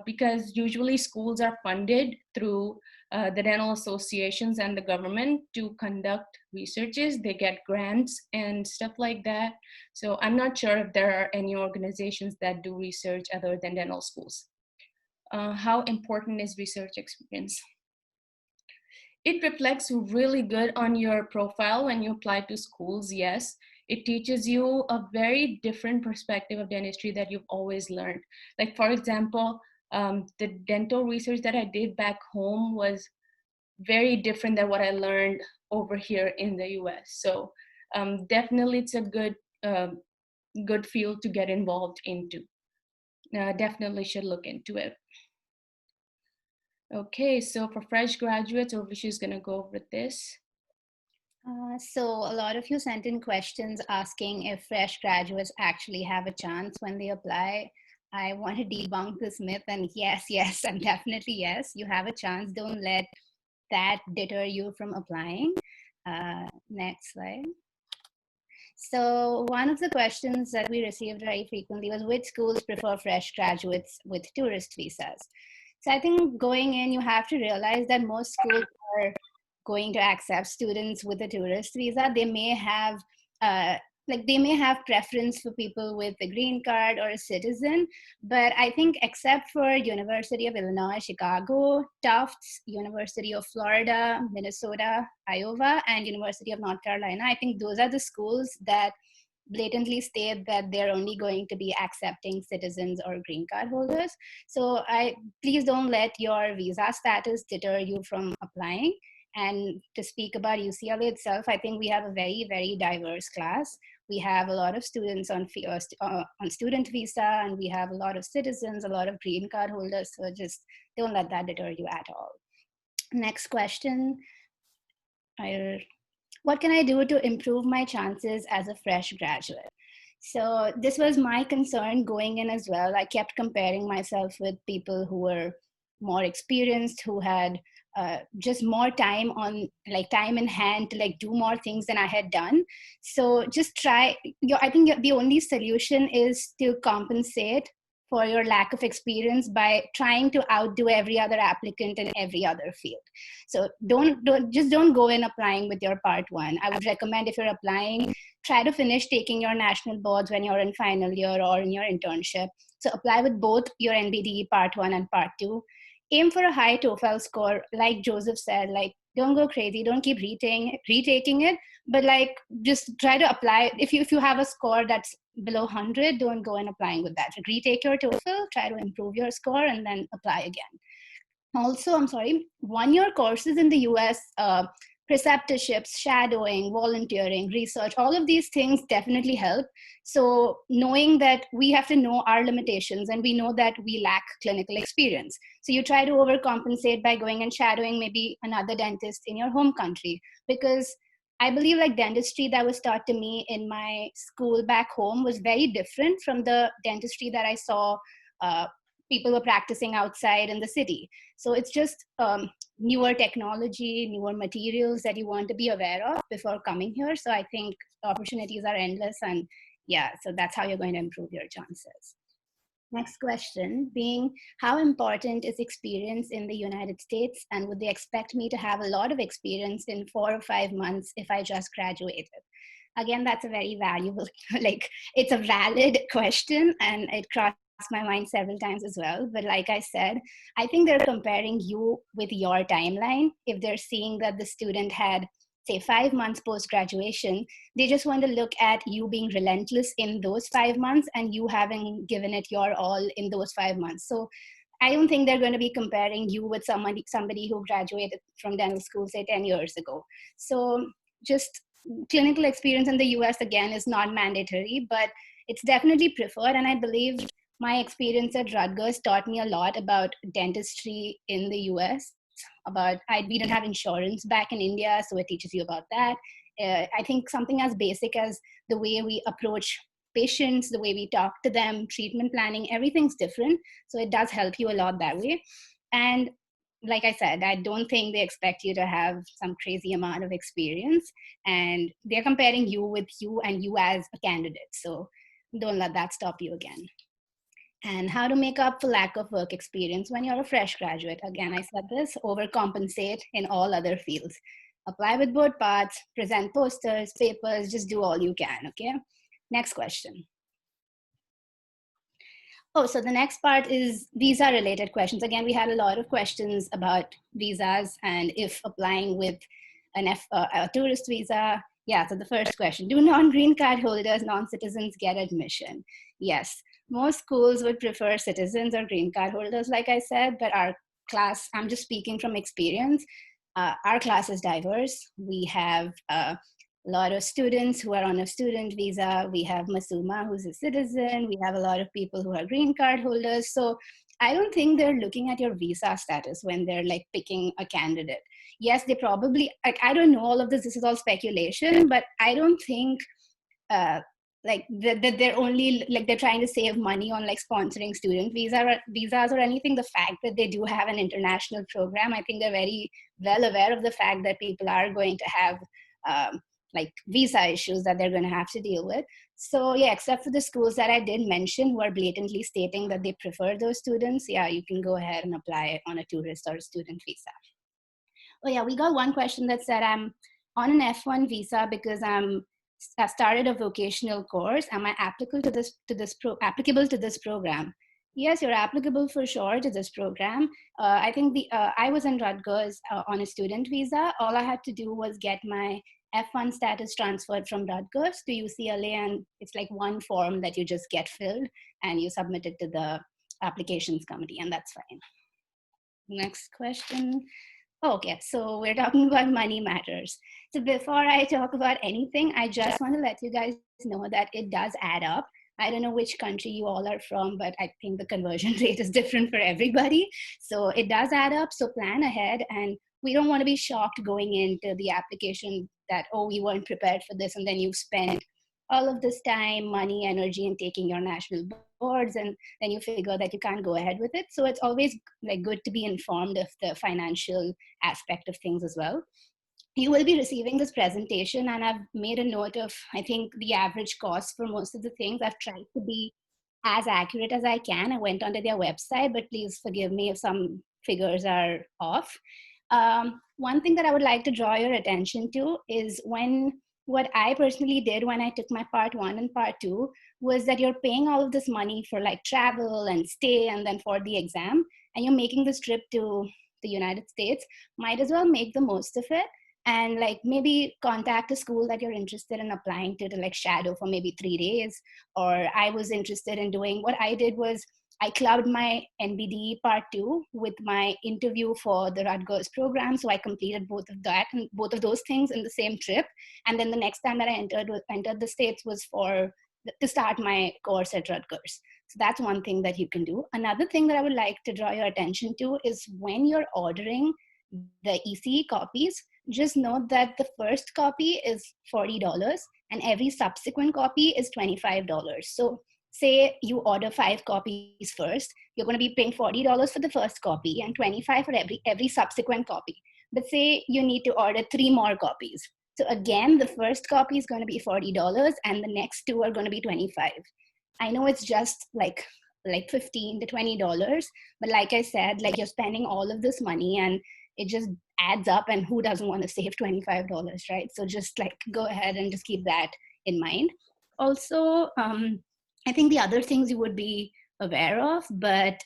because usually schools are funded through the dental associations and the government to conduct researches. They get grants and stuff like that. So I'm not sure if there are any organizations that do research other than dental schools. How important is research experience? It reflects really good on your profile when you apply to schools, yes. It teaches you a very different perspective of dentistry that you've always learned. Like, for example, the dental research that I did back home was very different than what I learned over here in the US. So definitely it's a good field to get involved into. Definitely should look into it. Okay, so for fresh graduates, Urvashi is gonna go over this. So a lot of you sent in questions asking if fresh graduates actually have a chance when they apply. I want to debunk this myth, and yes, and definitely yes, you have a chance. Don't let that deter you from applying. Next slide. So one of the questions that we received very frequently was which schools prefer fresh graduates with tourist visas? So I think going in, you have to realize that most schools are going to accept students with a tourist visa. They may have preference for people with a green card or a citizen, but I think except for University of Illinois, Chicago, Tufts, University of Florida, Minnesota, Iowa, and University of North Carolina, I think those are the schools that blatantly state that they're only going to be accepting citizens or green card holders. So please don't let your visa status deter you from applying. And to speak about UCLA itself, I think we have a very diverse class. We have a lot of students on student visa, and we have a lot of citizens, a lot of green card holders. So just don't let that deter you at all. Next question. What can I do to improve my chances as a fresh graduate? So this was my concern going in as well. I kept comparing myself with people who were more experienced, who had just more time in hand to do more things than I had done. So just try. I think the only solution is to compensate for your lack of experience by trying to outdo every other applicant in every other field. So don't go in applying with your part one. I would recommend, if you're applying, try to finish taking your national boards when you're in final year or in your internship. So apply with both your NBDE part one and part two. Aim for a high TOEFL score. Like Joseph said, don't go crazy, don't keep retaking it, but just try to apply. If you have a score that's below 100, don't go in applying with that. Retake your TOEFL, try to improve your score, and then apply again. Also, 1-year courses in the US, preceptorships, shadowing, volunteering, research, all of these things definitely help. So knowing that we have to know our limitations, and we know that we lack clinical experience. So you try to overcompensate by going and shadowing maybe another dentist in your home country, because I believe dentistry that was taught to me in my school back home was very different from the dentistry that I saw people were practicing outside in the city. So it's just newer technology, newer materials that you want to be aware of before coming here. So I think opportunities are endless, and so that's how you're going to improve your chances. Next question being, how important is experience in the United States, and would they expect me to have a lot of experience in 4 or 5 months if I just graduated? Again, that's a very valuable, it's a valid question, and it crossed my mind several times as well. But like I said, I think they're comparing you with your timeline. If they're seeing that the student had say 5 months post-graduation, they just want to look at you being relentless in those 5 months and you having given it your all in those 5 months. So I don't think they're going to be comparing you with somebody who graduated from dental school, say 10 years ago. So just clinical experience in the US, again, is not mandatory, but it's definitely preferred. And I believe my experience at Rutgers taught me a lot about dentistry in the US. We didn't have insurance back in India, so it teaches you about that. I think something as basic as the way we approach patients, the way we talk to them, treatment planning, everything's different. So it does help you a lot that way. And like I said, I don't think they expect you to have some crazy amount of experience, and they're comparing you with you and you as a candidate. So don't let that stop you again. And how to make up for lack of work experience when you're a fresh graduate. Again, I said this, overcompensate in all other fields. Apply with both parts, present posters, papers, just do all you can, okay? Next question. Oh, so the next part is visa related questions. Again, we had a lot of questions about visas and if applying with a tourist visa. Yeah, so the first question, do non-green card holders, non-citizens get admission? Yes, most schools would prefer citizens or green card holders, like I said, but our class, I'm just speaking from experience, our class is diverse. We have a lot of students who are on a student visa. We have Masooma, who's a citizen. We have a lot of people who are green card holders. So I don't think they're looking at your visa status when they're like picking a candidate. Yes, they probably, like, I don't know all of this. This is all speculation, but I don't think like that they're only like they're trying to save money on like sponsoring student visas or anything. The fact that they do have an international program, I think they're very well aware of the fact that people are going to have like visa issues that they're going to have to deal with. So yeah, except for the schools that I did mention who are blatantly stating that they prefer those students, yeah, you can go ahead and apply on a tourist or a student visa. Oh yeah, we got one question that said, I'm on an F1 visa because I started a vocational course. Am I applicable to this program? Yes, you're applicable for sure to this program. I think I was in Rutgers on a student visa. All I had to do was get my F1 status transferred from Rutgers to UCLA, and it's like one form that you just get filled and you submit it to the applications committee, and that's fine. Next question. Okay, so we're talking about money matters. So before I talk about anything, I just want to let you guys know that it does add up. I don't know which country you all are from, but I think the conversion rate is different for everybody. So it does add up, so plan ahead. And we don't want to be shocked going into the application that, oh, we weren't prepared for this, and then you've spent all of this time, money, energy in taking your national boards, and then you figure that you can't go ahead with it. So it's always like good to be informed of the financial aspect of things as well. You will be receiving this presentation, and I've made a note of, I think, the average cost for most of the things. I've tried to be as accurate as I can. I went onto their website, but please forgive me if some figures are off. One thing that I would like to draw your attention to is what I personally did when I took my part 1 and part 2 was that you're paying all of this money for like travel and stay and then for the exam, and you're making this trip to the United States. Might as well make the most of it and like maybe contact a school that you're interested in applying to like shadow for maybe 3 days. Or I was interested in doing, what I did was I clubbed my NBD part 2 with my interview for the Rutgers program. So I completed both of that and both of those things in the same trip. And then the next time that I entered the States was to start my course at Rutgers. So that's one thing that you can do. Another thing that I would like to draw your attention to is when you're ordering the ECE copies, just note that the first copy is $40 and every subsequent copy is $25. So say you order 5 copies first, you're going to be paying $40 for the first copy and $25 for every subsequent copy. But say you need to order 3 more copies. So again, the first copy is going to be $40 and the next 2 are going to be $25. I know it's just like $15 to $20, but like I said, like you're spending all of this money and it just adds up, and who doesn't want to save $25, right? So just like go ahead and just keep that in mind. Also, I think the other things you would be aware of, but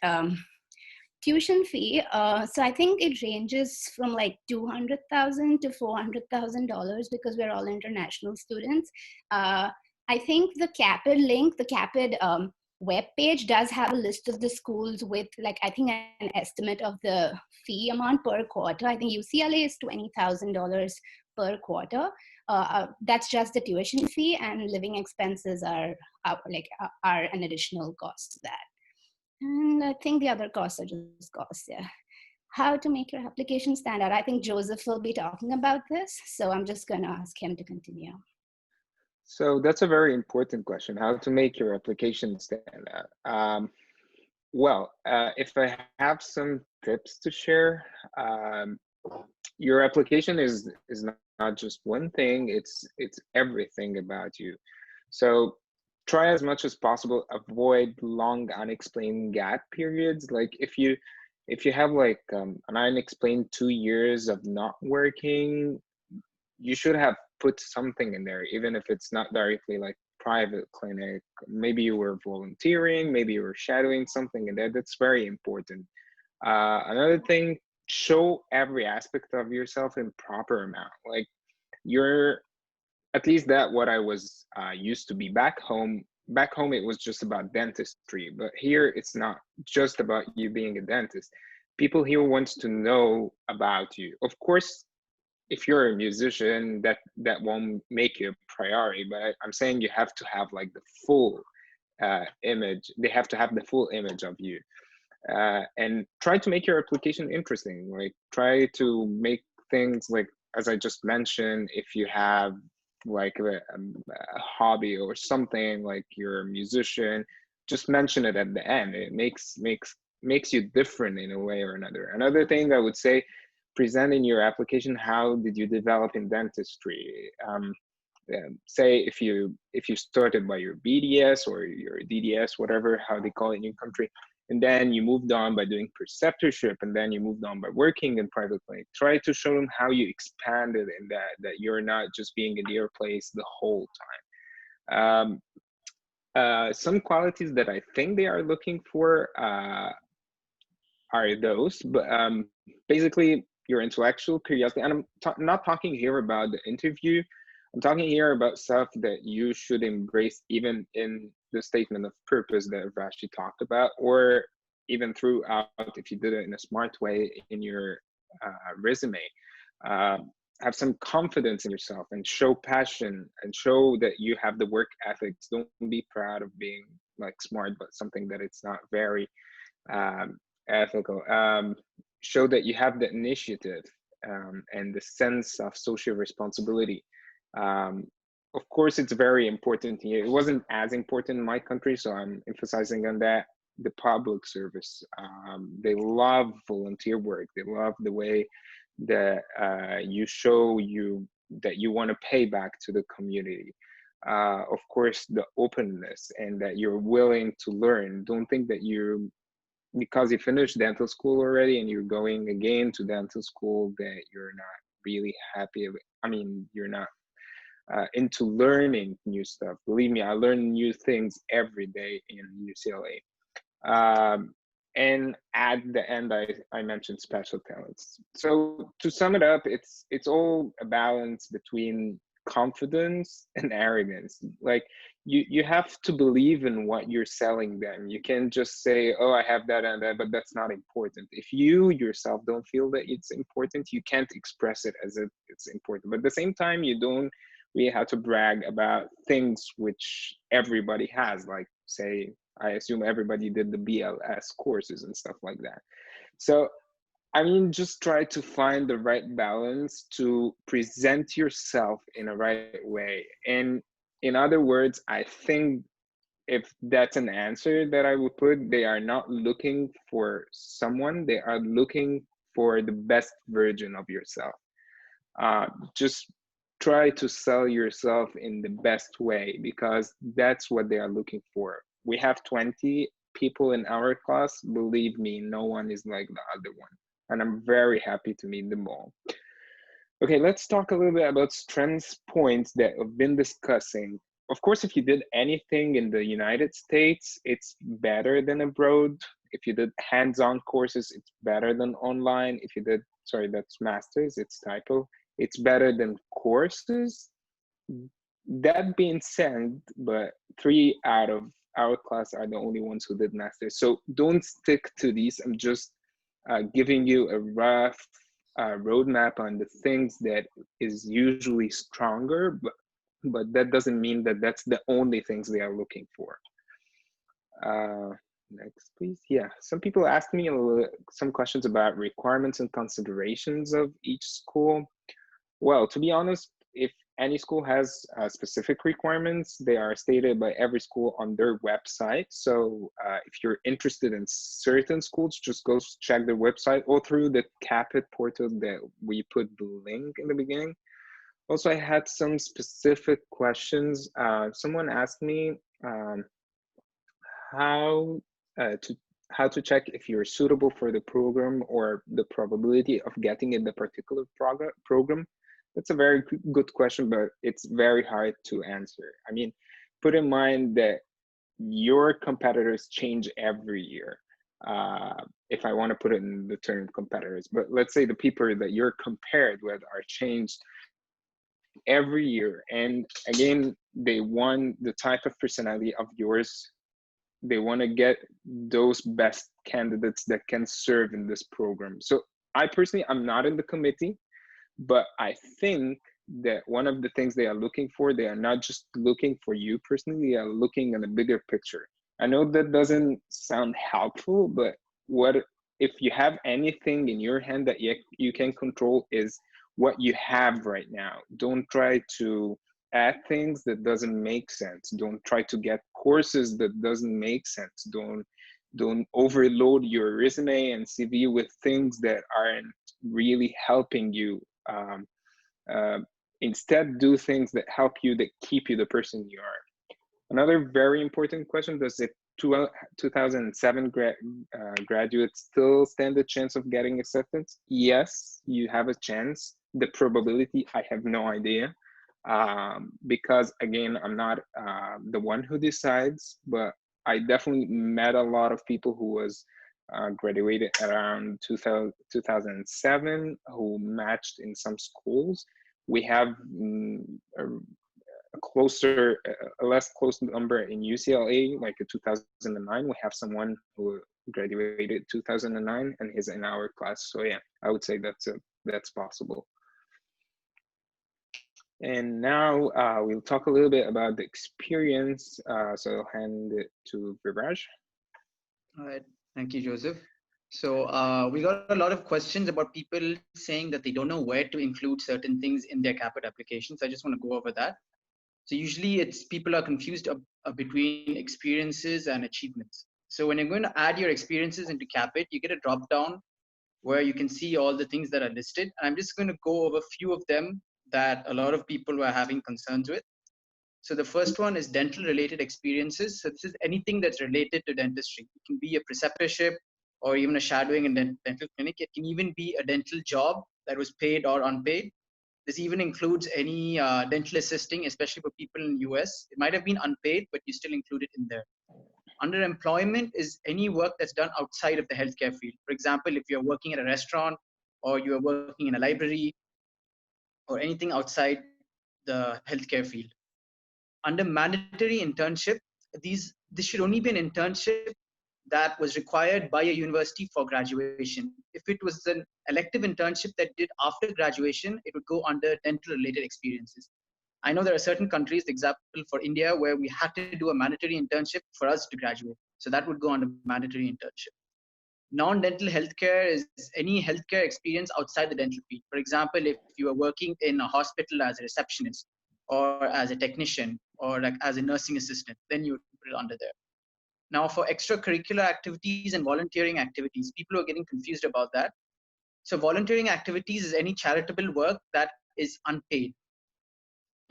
tuition fee, so I think it ranges from like $200,000 to $400,000 because we're all international students. I think the CAAPID link, the CAAPID web page does have a list of the schools with like, I think an estimate of the fee amount per quarter. I think UCLA is $20,000 per quarter. That's just the tuition fee, and living expenses are an additional cost to that. And I think the other costs are just costs, yeah. How to make your application stand out. I think Joseph will be talking about this, so I'm just gonna ask him to continue. So that's a very important question, how to make your application stand out. If I have some tips to share, your application is not just one thing, it's everything about you. So try as much as possible, avoid long unexplained gap periods. Like if you have like an unexplained 2 years of not working, you should have put something in there, even if it's not directly like private clinic. Maybe you were volunteering, maybe you were shadowing, something in there. That's very important. Another thing, show every aspect of yourself in proper amount. Like you're, at least that what I was used to be back home. Back home, it was just about dentistry, but here it's not just about you being a dentist. People here wants to know about you. Of course, if you're a musician, that won't make you a priority, but I'm saying you have to have like the full image. They have to have the full image of you. And try to make your application interesting. Like try to make things like, as I just mentioned, if you have like a hobby or something, like you're a musician, just mention it at the end. It makes you different in a way or another. Another thing I would say, present in your application, how did you develop in dentistry? Say if you started by your BDS or your DDS, whatever how they call it in your country, and then you moved on by doing preceptorship, and then you moved on by working in private clinic. Try to show them how you expanded in that you're not just being in your place the whole time. Some qualities that I think they are looking for are those, but basically your intellectual curiosity. And I'm not talking here about the interview. I'm talking here about stuff that you should embrace even in the statement of purpose that Urvashi talked about, or even throughout, if you did it in a smart way in your resume. Have some confidence in yourself and show passion and show that you have the work ethics. Don't be proud of being like smart, but something that it's not very ethical. Show that you have the initiative and the sense of social responsibility. Of course, it's very important here. It wasn't as important in my country, so I'm emphasizing on that. The public service. They love volunteer work. They love the way that you show that you want to pay back to the community. Of course, the openness and that you're willing to learn. Don't think that because you finished dental school already and you're going again to dental school, that you're not really happy. I mean, you're not into learning new stuff. Believe me, I learn new things every day in UCLA. And at the end, I mentioned special talents. So to sum it up, it's all a balance between confidence and arrogance. Like you have to believe in what you're selling them. You can't just say, oh, I have that and that, but that's not important. If you yourself don't feel that it's important, you can't express it as if it's important. But at the same time, you don't really have to brag about things which everybody has, like say, I assume everybody did the BLS courses and stuff like that. So, I mean, just try to find the right balance to present yourself in a right way. And in other words, I think if that's an answer that I would put, they are not looking for someone, they are looking for the best version of yourself. Just try to sell yourself in the best way, because that's what they are looking for. We have 20 people in our class. Believe me, no one is like the other one. And I'm very happy to meet them all. Okay, let's talk a little bit about strengths points that I've been discussing. Of course, if you did anything in the United States, it's better than abroad. If you did hands-on courses, it's better than online. If you did, sorry, that's masters, it's typo. It's better than courses. That being said, but 3 out of our class are the only ones who did masters. So don't stick to these. I'm just giving you a rough roadmap on the things that is usually stronger, but that doesn't mean that that's the only things they are looking for. Next, please. Yeah, some people asked me some questions about requirements and considerations of each school. Well, to be honest, if any school has specific requirements, they are stated by every school on their website. So if you're interested in certain schools, just go check their website or through the CAAPID portal that we put the link in the beginning. Also, I had some specific questions. Someone asked me how to check if you're suitable for the program or the probability of getting in the particular program. That's a very good question, but it's very hard to answer. I mean, put in mind that your competitors change every year. If I want to put it in the term competitors, but let's say the people that you're compared with are changed every year. And again, they want the type of personality of yours. They want to get those best candidates that can serve in this program. So I personally, I'm not in the committee, but I think that one of the things they are looking for, they are not just looking for you personally, they are looking at a bigger picture. I know that doesn't sound helpful, but what if you have anything in your hand that you can control is what you have right now. Don't try to add things that doesn't make sense. Don't try to get courses that doesn't make sense. Don't overload your resume and CV with things that aren't really helping you. Instead, do things that help you, that keep you the person you are. Another very important question, does the 2007 graduates still stand a chance of getting acceptance? Yes, you have a chance. The probability, I have no idea. Because again, I'm not the one who decides, but I definitely met a lot of people who was graduated around 2007 who matched in some schools. We have a less close number in UCLA, like in 2009. We have someone who graduated 2009 and he's in our class. So yeah, I would say that's possible. And now we'll talk a little bit about the experience. So I'll hand it to Viraj. All right, thank you, Joseph. So we got a lot of questions about people saying that they don't know where to include certain things in their CAAPID applications. I just want to go over that. So usually it's people are confused between experiences and achievements. So when you're going to add your experiences into CAAPID, you get a drop down where you can see all the things that are listed. And I'm just going to go over a few of them that a lot of people were having concerns with. So the first one is dental related experiences. So this is anything that's related to dentistry. It can be a preceptorship or even a shadowing in dental clinic. It can even be a dental job that was paid or unpaid. This even includes any dental assisting, especially for people in the US. It might have been unpaid, but you still include it in there. Under employment is any work that's done outside of the healthcare field. For example, if you're working at a restaurant or you're working in a library or anything outside the healthcare field. Under mandatory internship, this should only be an internship that was required by a university for graduation. If it was an elective internship that did after graduation, it would go under dental related experiences. I know there are certain countries, example for India, where we had to do a mandatory internship for us to graduate. So that would go under mandatory internship. Non-dental healthcare is any healthcare experience outside the dental field. For example, if you are working in a hospital as a receptionist or as a technician or like as a nursing assistant, then you would put it under there. Now for extracurricular activities and volunteering activities, people are getting confused about that. So volunteering activities is any charitable work that is unpaid.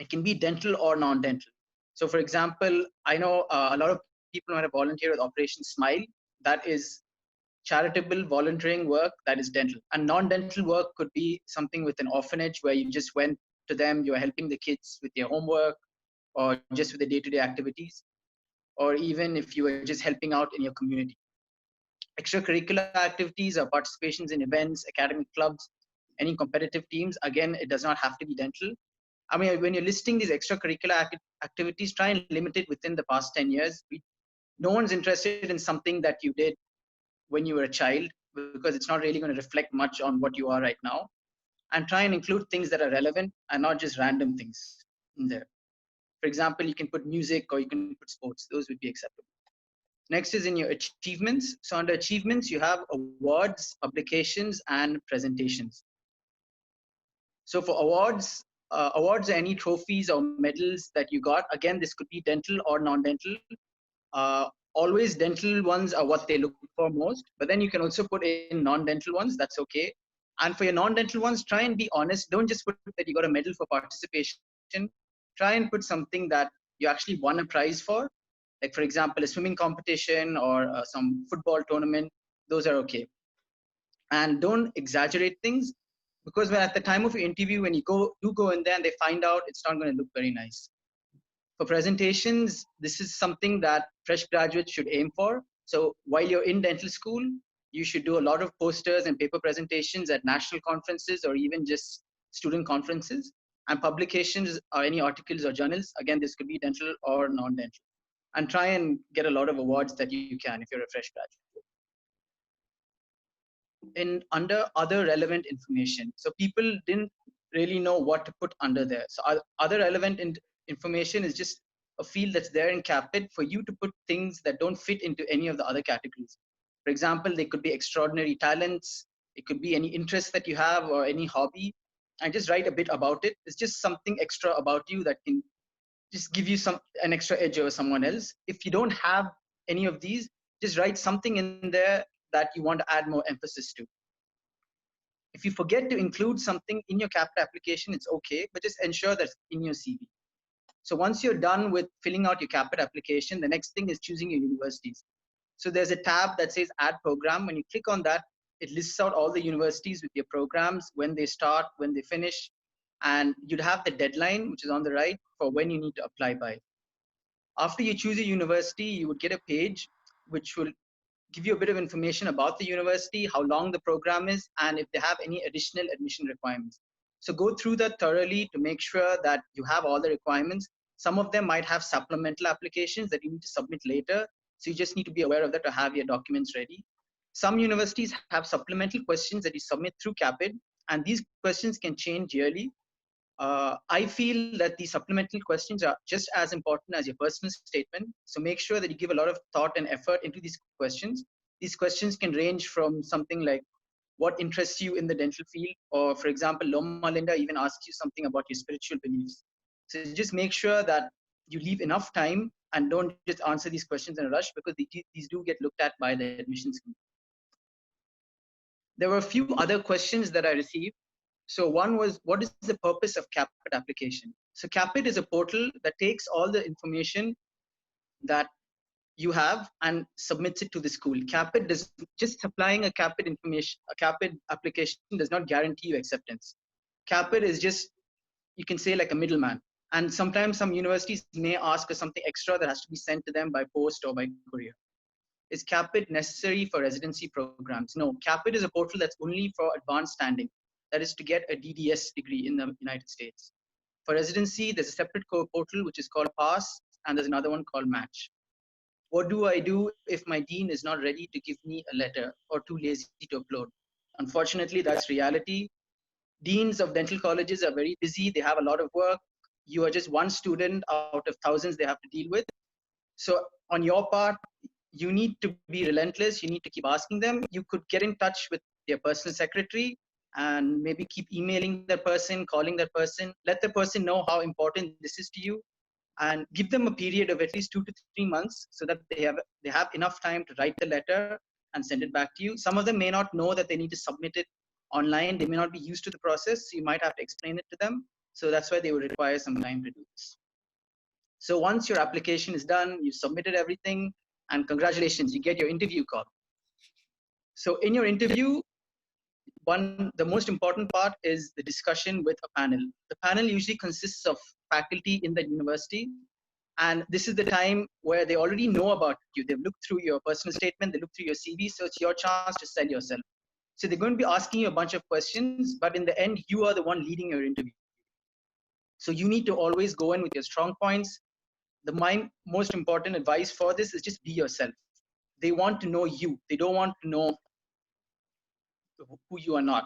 It can be dental or non-dental. So for example, I know a lot of people might have volunteered with Operation Smile. That is charitable volunteering work that is dental. And non-dental work could be something with an orphanage where you just went to them, you're helping the kids with their homework or just with the day-to-day activities, or even if you were just helping out in your community. Extracurricular activities or participations in events, academic clubs, any competitive teams. Again, it does not have to be dental. I mean, when you're listing these extracurricular activities, try and limit it within the past 10 years. No one's interested in something that you did when you were a child, because it's not really going to reflect much on what you are right now. And try and include things that are relevant and not just random things in there. For example, you can put music or you can put sports. Those would be acceptable. Next is in your achievements. So under achievements, you have awards, publications, and presentations. So for awards, awards are any trophies or medals that you got. Again, this could be dental or non-dental. Always dental ones are what they look for most, but then you can also put in non-dental ones. That's okay. And for your non-dental ones, try and be honest. Don't just put that you got a medal for participation. Try and put something that you actually won a prize for. Like, for example, a swimming competition or some football tournament. Those are okay. And don't exaggerate things, because when at the time of your interview, when you go in there and they find out, it's not going to look very nice. For presentations, this is something that fresh graduates should aim for. So while you're in dental school, you should do a lot of posters and paper presentations at national conferences or even just student conferences. And publications or any articles or journals, again, this could be dental or non-dental. And try and get a lot of awards that you can if you're a fresh graduate. In under other relevant information, so people didn't really know what to put under there. So other relevant information is just a field that's there in CAAPID for you to put things that don't fit into any of the other categories. For example, they could be extraordinary talents, it could be any interest that you have or any hobby, and just write a bit about it. It's just something extra about you that can just give you an extra edge over someone else. If you don't have any of these, just write something in there that you want to add more emphasis to. If you forget to include something in your CAAPID application, it's okay, but just ensure that's in your CV. So once you're done with filling out your CAAPID application, the next thing is choosing your universities. So there's a tab that says add program. When you click on that, it lists out all the universities with your programs, when they start, when they finish, and you'd have the deadline, which is on the right, for when you need to apply by. After you choose a university, you would get a page which will give you a bit of information about the university, how long the program is, and if they have any additional admission requirements. So go through that thoroughly to make sure that you have all the requirements. Some of them might have supplemental applications that you need to submit later. So you just need to be aware of that to have your documents ready. Some universities have supplemental questions that you submit through CAAPID, and these questions can change yearly. I feel that the supplemental questions are just as important as your personal statement. So make sure that you give a lot of thought and effort into these questions. These questions can range from something like what interests you in the dental field, or for example, Loma Linda even asks you something about your spiritual beliefs. So just make sure that you leave enough time and don't just answer these questions in a rush, because these do get looked at by the admissions committee. There were a few other questions that I received. So one was, what is the purpose of CAAPID application? So CAAPID is a portal that takes all the information that you have and submits it to the school. CAAPID does just supplying a CAAPID information, a CAAPID application does not guarantee you acceptance. CAAPID is just, you can say, like a middleman. And sometimes some universities may ask for something extra that has to be sent to them by post or by courier. Is CAAPID necessary for residency programs? No, CAAPID is a portal that's only for advanced standing. That is to get a DDS degree in the United States. For residency, there's a separate portal which is called PASS, and there's another one called Match. What do I do if my dean is not ready to give me a letter or too lazy to upload? Unfortunately, that's reality. Deans of dental colleges are very busy. They have a lot of work. You are just one student out of thousands they have to deal with. So on your part, you need to be relentless. You need to keep asking them. You could get in touch with their personal secretary and maybe keep emailing that person, calling that person. Let the person know how important this is to you, and give them a period of at least 2 to 3 months so that they have enough time to write the letter and send it back to you. Some of them may not know that they need to submit it online. They may not be used to the process. So you might have to explain it to them. So that's why they would require some time to do this. So once your application is done, you submitted everything, and congratulations, you get your interview call. So in your interview, the most important part is the discussion with a panel. The panel usually consists of faculty in the university, And this is the time where they already know about you. They've looked through your personal statement, they looked through your CV, so it's your chance to sell yourself. So they're going to be asking you a bunch of questions, but in the end, you are the one leading your interview. So you need to always go in with your strong points. The most important advice for this is just be yourself. They want to know you. They don't want to know who you are not.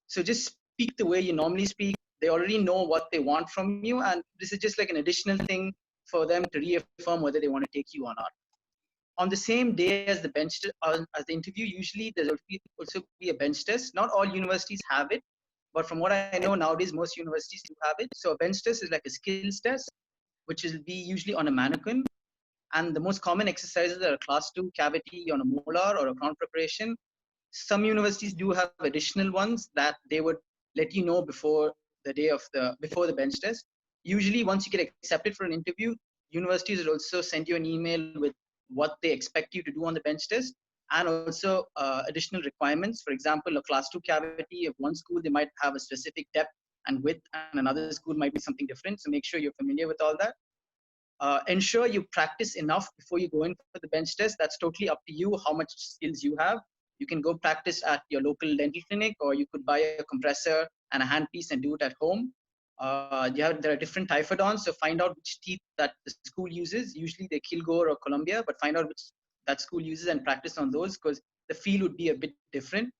So just speak the way you normally speak. They already know what they want from you, and this is just like an additional thing for them to reaffirm whether they want to take you or not. On the same day as the as the interview, usually there's also be a bench test. Not all universities have it, but from what I know nowadays, most universities do have it. So a bench test is like a skills test, which will be usually on a mannequin. And the most common exercises are a class 2 cavity on a molar or a crown preparation. Some universities do have additional ones that they would let you know before the bench test. Usually once you get accepted for an interview, universities will also send you an email with what they expect you to do on the bench test, and also additional requirements. For example, a class 2 cavity of one school, they might have a specific depth and width, and another school might be something different. So make sure you're familiar with all that. Ensure you practice enough before you go in for the bench test. That's totally up to you how much skills you have. You can go practice at your local dental clinic, or you could buy a compressor and a handpiece and do it at home. There are different typhodons, so find out which teeth that the school uses. Usually they're Kilgore or Columbia, but find out which that school uses and practice on those, because the feel would be a bit different.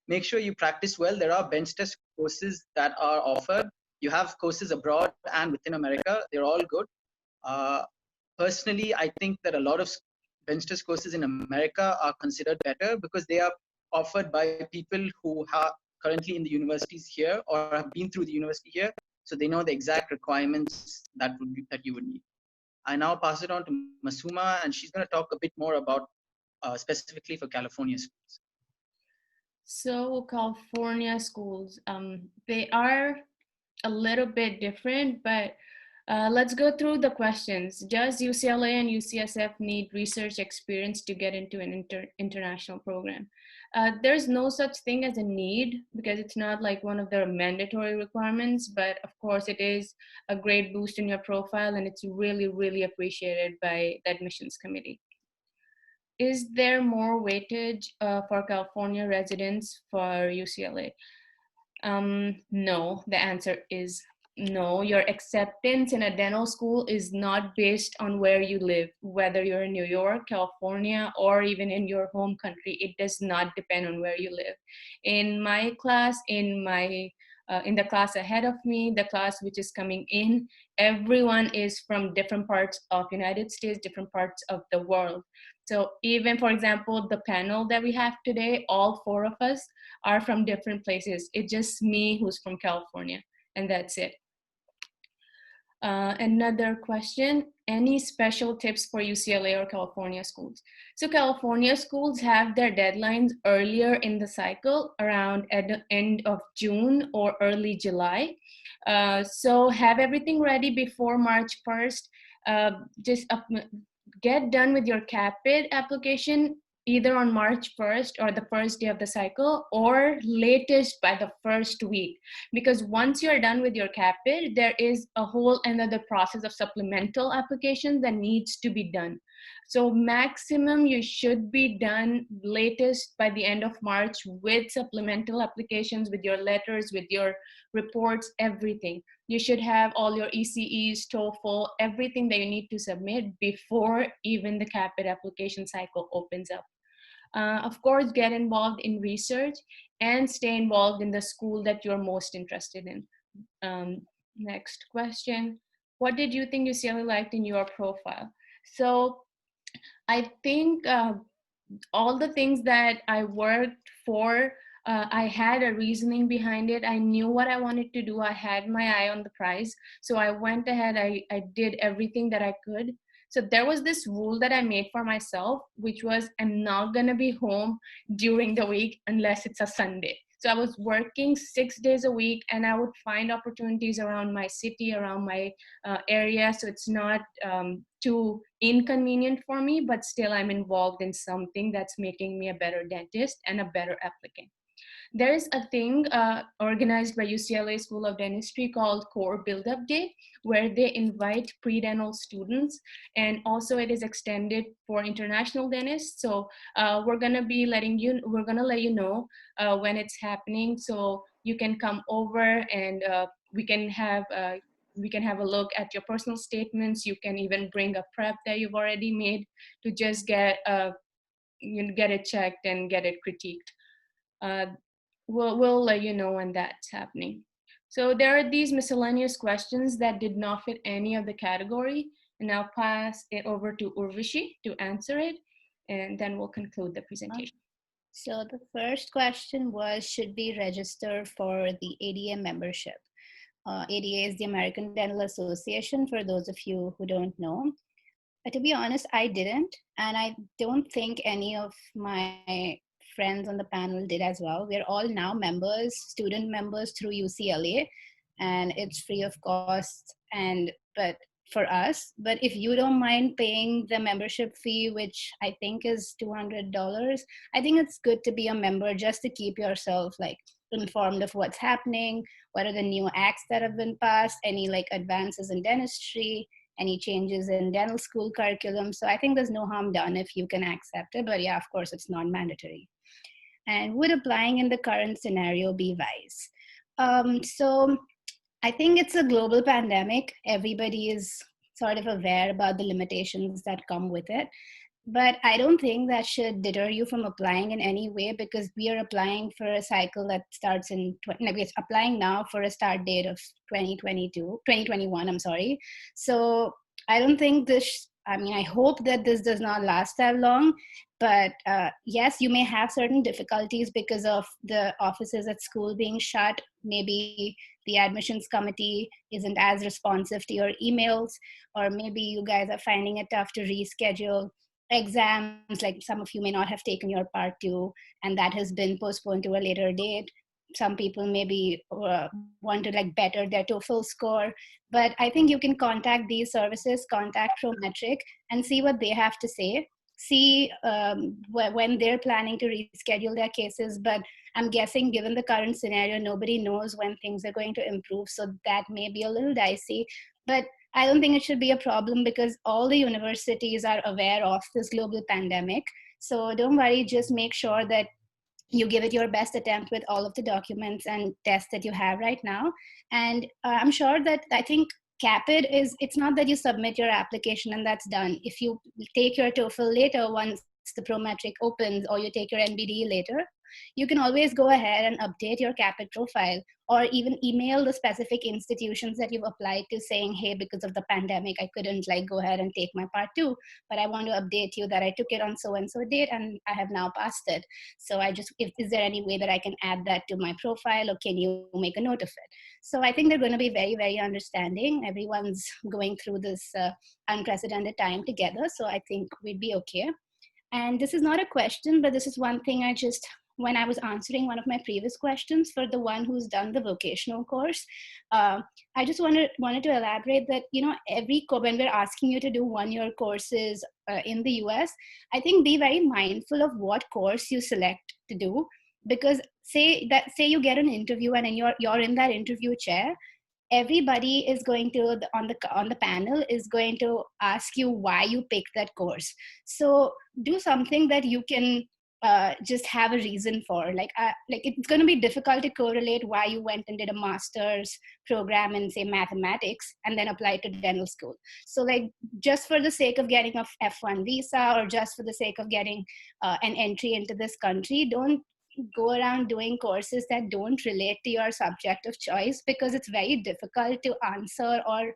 Make sure you practice well. There are bench test courses that are offered. You have courses abroad and within America. They're all good. Personally, I think that a lot of bench test courses in America are considered better because they are offered by people who are currently in the universities here or have been through the university here, so they know the exact requirements that you would need. I now pass it on to Masooma, and she's going to talk a bit more about specifically for California schools. So California schools, they are a little bit different, but let's go through the questions. Does UCLA and UCSF need research experience to get into an international program? There's no such thing as a need, because it's not like one of their mandatory requirements, but of course it is a great boost in your profile, and it's really, really appreciated by the admissions committee. Is there more weightage for California residents for UCLA? No, the answer is no. Your acceptance in a dental school is not based on where you live, whether you're in New York, California, or even in your home country. It does not depend on where you live. In my class, in the class ahead of me, the class which is coming in, everyone is from different parts of United States, different parts of the world. So even, for example, the panel that we have today, all 4 of us are from different places. It's just me who's from California, and that's it. Another question, any special tips for UCLA or California schools? So California schools have their deadlines earlier in the cycle, around at the end of June or early July. So have everything ready before March 1st. Get done with your CAAPID application either on March 1st or the first day of the cycle, or latest by the first week. Because once you're done with your CAAPID, there is a whole another process of supplemental applications that needs to be done. So maximum you should be done latest by the end of March with supplemental applications, with your letters, with your reports, everything. You should have all your ECEs, TOEFL, everything that you need to submit before even the CAAPID application cycle opens up. Of course, get involved in research and stay involved in the school that you're most interested in. Next question. What did you think UCLA liked in your profile? So I think all the things that I worked for, I had a reasoning behind it. I knew what I wanted to do. I had my eye on the prize. So I went ahead, I did everything that I could. So there was this rule that I made for myself, which was I'm not gonna be home during the week unless it's a Sunday. So I was working 6 days a week, and I would find opportunities around my city, around my area. So it's not too inconvenient for me, but still I'm involved in something that's making me a better dentist and a better applicant. there is a thing organized by UCLA School of Dentistry called Core Build-Up Day, where they invite pre-dental students, and also it is extended for international dentists. So we're gonna let you know when it's happening, so you can come over and we can have a look at your personal statements. You can even bring a prep that you've already made to just get it checked and get it critiqued. We'll let you know when that's happening. So there are these miscellaneous questions that did not fit any of the category, and I'll pass it over to Urvashi to answer it, and then we'll conclude the presentation. So the first question was, should we register for the ADA membership? ADA is the American Dental Association, for those of you who don't know. To be honest, I didn't, and I don't think any of my friends on the panel did as well. We're all now members, student members through UCLA, and it's free of cost but for us. But if you don't mind paying the membership fee, which I think is $200, I think it's good to be a member just to keep yourself like informed of what's happening, what are the new acts that have been passed, any like advances in dentistry, any changes in dental school curriculum. So I think there's no harm done if you can accept it, but yeah, of course it's not mandatory. And would applying in the current scenario be wise? So I think it's a global pandemic. Everybody is sort of aware about the limitations that come with it. But I don't think that should deter you from applying in any way, because we are applying for a cycle that starts in, we're applying now for a start date of 2021, I'm sorry. So I don't think I hope that this does not last that long, but yes, you may have certain difficulties because of the offices at school being shut. Maybe the admissions committee isn't as responsive to your emails, or maybe you guys are finding it tough to reschedule exams, like some of you may not have taken your part 2 and that has been postponed to a later date. Some people maybe want to like better their TOEFL score, but I think you can contact these services, contact Prometric, and see what they have to say. See when they're planning to reschedule their cases. But I'm guessing given the current scenario, nobody knows when things are going to improve, so that may be a little dicey. But I don't think it should be a problem because all the universities are aware of this global pandemic. So don't worry, just make sure that you give it your best attempt with all of the documents and tests that you have right now. And I'm sure that I think CAAPID it's not that you submit your application and that's done. If you take your TOEFL later, once the Prometric opens, or you take your NBDE later, you can always go ahead and update your CAAPID profile, or even email the specific institutions that you've applied to saying, hey, because of the pandemic, I couldn't like go ahead and take my part 2, but I want to update you that I took it on so-and-so date and I have now passed it. So is there any way that I can add that to my profile, or can you make a note of it? So I think they're going to be very, very understanding. Everyone's going through this unprecedented time together. So I think we'd be okay. And this is not a question, but this is one thing when I was answering one of my previous questions for the one who's done the vocational course, I just wanted to elaborate that, when we're asking you to do 1-year courses in the US, I think be very mindful of what course you select to do, because say you get an interview and you're in that interview chair, everybody is going to on the panel is going to ask you why you picked that course. So do something that you can just have a reason for. Like it's going to be difficult to correlate why you went and did a master's program in, say, mathematics and then applied to dental school. So like just for the sake of getting a F1 visa, or just for the sake of getting an entry into this country, don't go around doing courses that don't relate to your subject of choice, because it's very difficult to answer or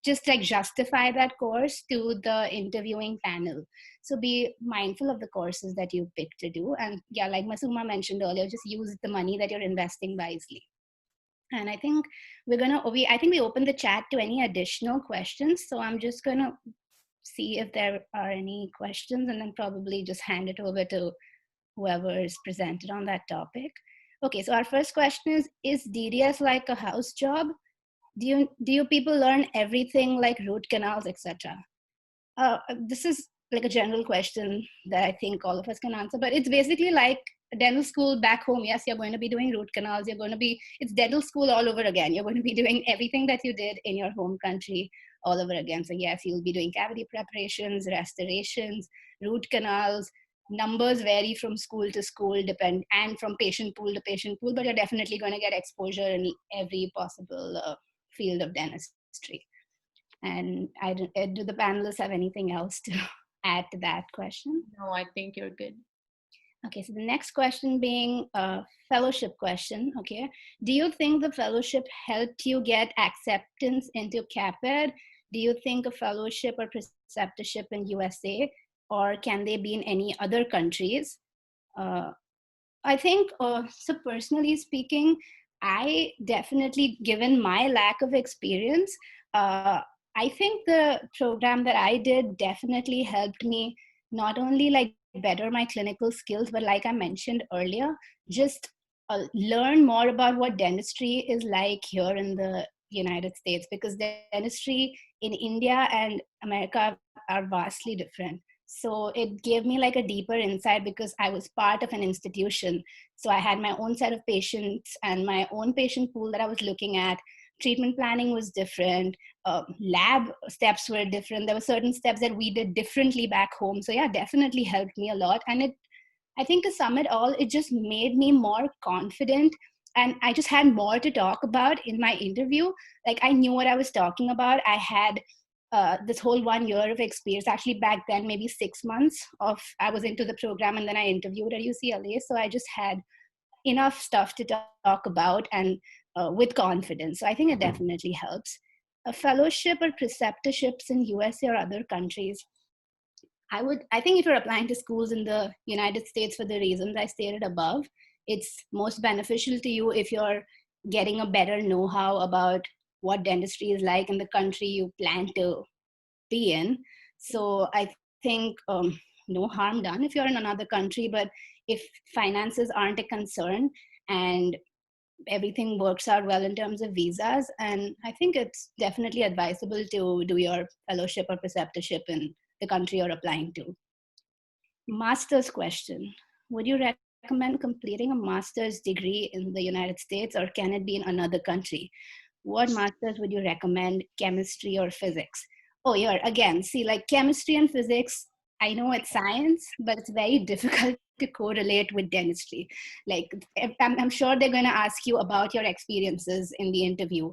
just like justify that course to the interviewing panel. So be mindful of the courses that you pick to do. And yeah, like Masooma mentioned earlier, just use the money that you're investing wisely. And I think we opened the chat to any additional questions. So I'm just gonna see if there are any questions and then probably just hand it over to whoever is presented on that topic. Okay, so our first question is DDS like a house job? Do you people learn everything like root canals, etc.? This is like a general question that I think all of us can answer, but it's basically like dental school back home, yes, you're going to be doing root canals. It's dental school all over again. You're going to be doing everything that you did in your home country all over again. So yes, you'll be doing cavity preparations, restorations, root canals. Numbers vary from school to school, and from patient pool to patient pool, but you're definitely going to get exposure in every possible field of dentistry. And do the panelists have anything else to add to that question? No, I think you're good. Okay, so the next question being a fellowship question. Okay, do you think the fellowship helped you get acceptance into CAAPID? Do you think a fellowship or preceptorship in USA, or can they be in any other countries? I think, so personally speaking, I definitely, given my lack of experience, I think the program that I did definitely helped me not only like better my clinical skills, but like I mentioned earlier, just learn more about what dentistry is like here in the United States, because dentistry in India and America are vastly different. So it gave me like a deeper insight because I was part of an institution. So I had my own set of patients and my own patient pool that I was looking at. Treatment planning was different. Lab steps were different. There were certain steps that we did differently back home. So yeah, definitely helped me a lot. And I think to sum it all, it just made me more confident. And I just had more to talk about in my interview. Like I knew what I was talking about. I had this whole 1 year of experience. Actually, back then, maybe 6 months of I was into the program, and then I interviewed at UCLA. So I just had enough stuff to talk about and with confidence. So I think it definitely helps. A fellowship or preceptorships in USA or other countries. I think if you're applying to schools in the United States for the reasons I stated above, it's most beneficial to you if you're getting a better know-how about what dentistry is like in the country you plan to be in. So I think no harm done if you're in another country, but if finances aren't a concern and everything works out well in terms of visas, and I think it's definitely advisable to do your fellowship or preceptorship in the country you're applying to. Master's question. Would you recommend completing a master's degree in the United States, or can it be in another country? What masters would you recommend, chemistry or physics? Oh, yeah, again, see, like chemistry and physics, I know it's science, but it's very difficult to correlate with dentistry. Like, I'm sure they're going to ask you about your experiences in the interview.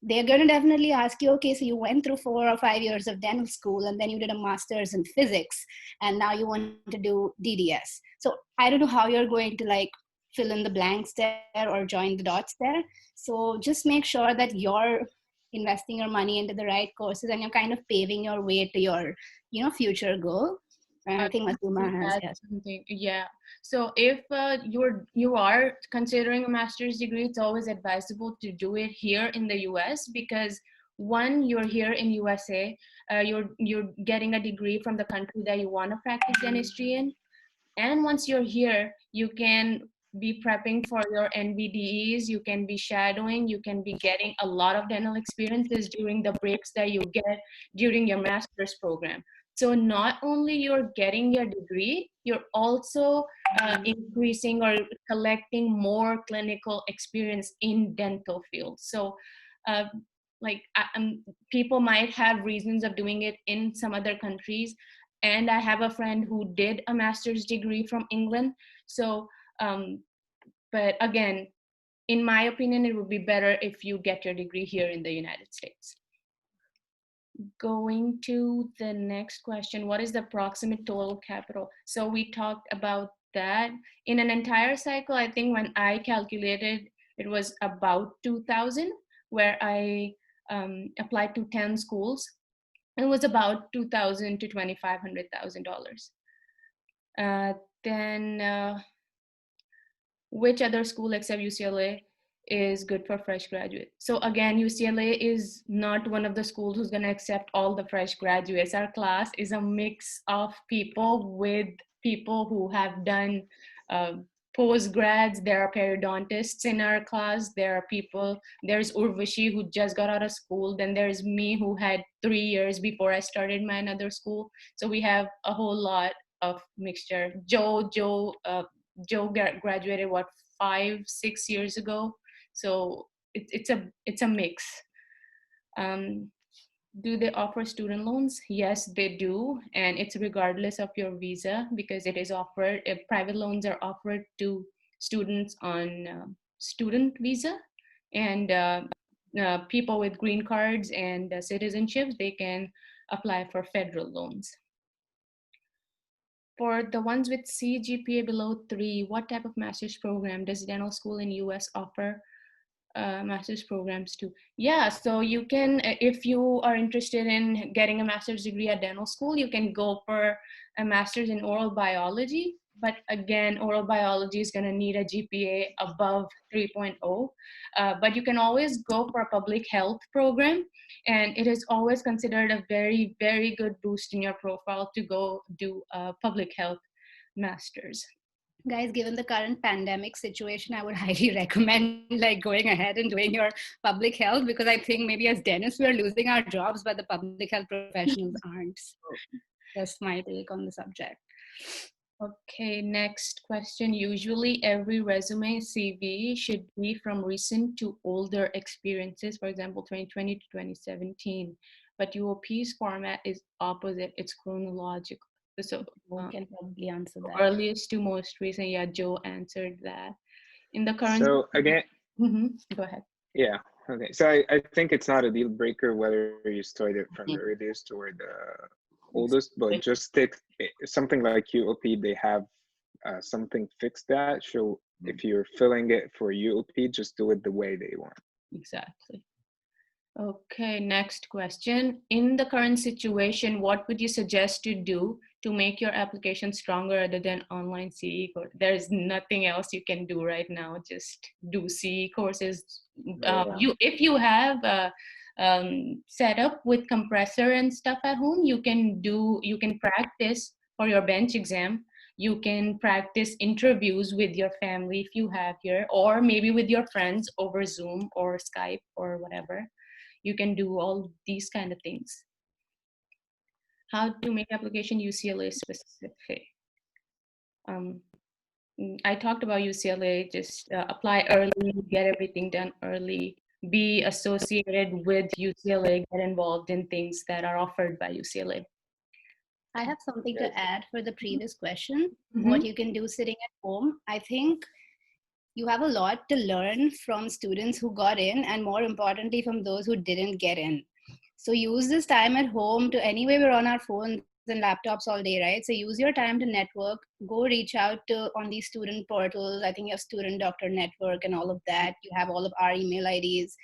They're going to definitely ask you, okay, so you went through 4 or 5 years of dental school and then you did a master's in physics and now you want to do DDS. So I don't know how you're going to like fill in the blanks there or join the dots there. So just make sure that you're investing your money into the right courses and you're kind of paving your way to your, future goal. And I think Masooma has, yes. Something. Yeah. So if you are considering a master's degree, it's always advisable to do it here in the US, because one, you're here in USA, you're getting a degree from the country that you want to practice dentistry in, and once you're here, you can be prepping for your NBDEs, you can be shadowing, you can be getting a lot of dental experiences during the breaks that you get during your master's program. So not only you're getting your degree, you're also increasing or collecting more clinical experience in dental field. So people might have reasons of doing it in some other countries. And I have a friend who did a master's degree from England. So, but again, in my opinion, it would be better if you get your degree here in the United States. Going to the next question, what is the approximate total capital? So we talked about that. In an entire cycle, I think when I calculated, it was about 2,000, where I applied to 10 schools. It was about $2,000 to $2,500,000. Then which other school except UCLA is good for fresh graduates? So again, UCLA is not one of the schools who's going to accept all the fresh graduates. Our class is a mix of people with people who have done postgrads. There are periodontists in our class. There's Urvashi who just got out of school. Then there's me who had 3 years before I started my another school. So we have a whole lot of mixture. Joe Joe graduated, what, 5-6 years ago? So it's a mix. Do they offer student loans? Yes, they do. And it's regardless of your visa, because it is offered, private loans are offered to students on student visa, and people with green cards and citizenships, they can apply for federal loans. For the ones with CGPA below 3, what type of master's program does dental school in US offer? Master's programs too. Yeah, so you can, if you are interested in getting a master's degree at dental school, you can go for a master's in oral biology. But again, oral biology is going to need a GPA above 3.0. But you can always go for a public health program, and it is always considered a very, very good boost in your profile to go do a public health master's. Guys, given the current pandemic situation, I would highly recommend like going ahead and doing your public health, because I think maybe as dentists, we're losing our jobs, but the public health professionals aren't. So that's my take on the subject. Okay, next question. Usually every resume CV should be from recent to older experiences, for example, 2020 to 2017. But UOP's format is opposite, it's chronological. So can probably answer that. Earliest to most recent. Yeah, Joe answered that. In the current. So again, go ahead. Yeah. Okay. So I think it's not a deal breaker whether you started from the earliest or the oldest, but just take something like UOP. They have something fixed that. So if you're filling it for UOP, just do it the way they want. Exactly. Okay, next question. In the current situation, what would you suggest to do to make your application stronger other than online CE course? There's nothing else you can do right now. Just do CE courses. If you have a setup with compressor and stuff at home, you can practice for your bench exam. You can practice interviews with your family if you have here, or maybe with your friends over Zoom or Skype or whatever. You can do all these kind of things. How to make application UCLA specific? I talked about UCLA, just apply early, get everything done early, be associated with UCLA, get involved in things that are offered by UCLA. I have something to add for the previous question. What you can do sitting at home. I think you have a lot to learn from students who got in, and more importantly, from those who didn't get in. So use this time at home to, anyway, we're on our phones and laptops all day, right? So use your time to network, go reach out to on these student portals. I think you have Student Doctor Network and all of that. You have all of our email IDs.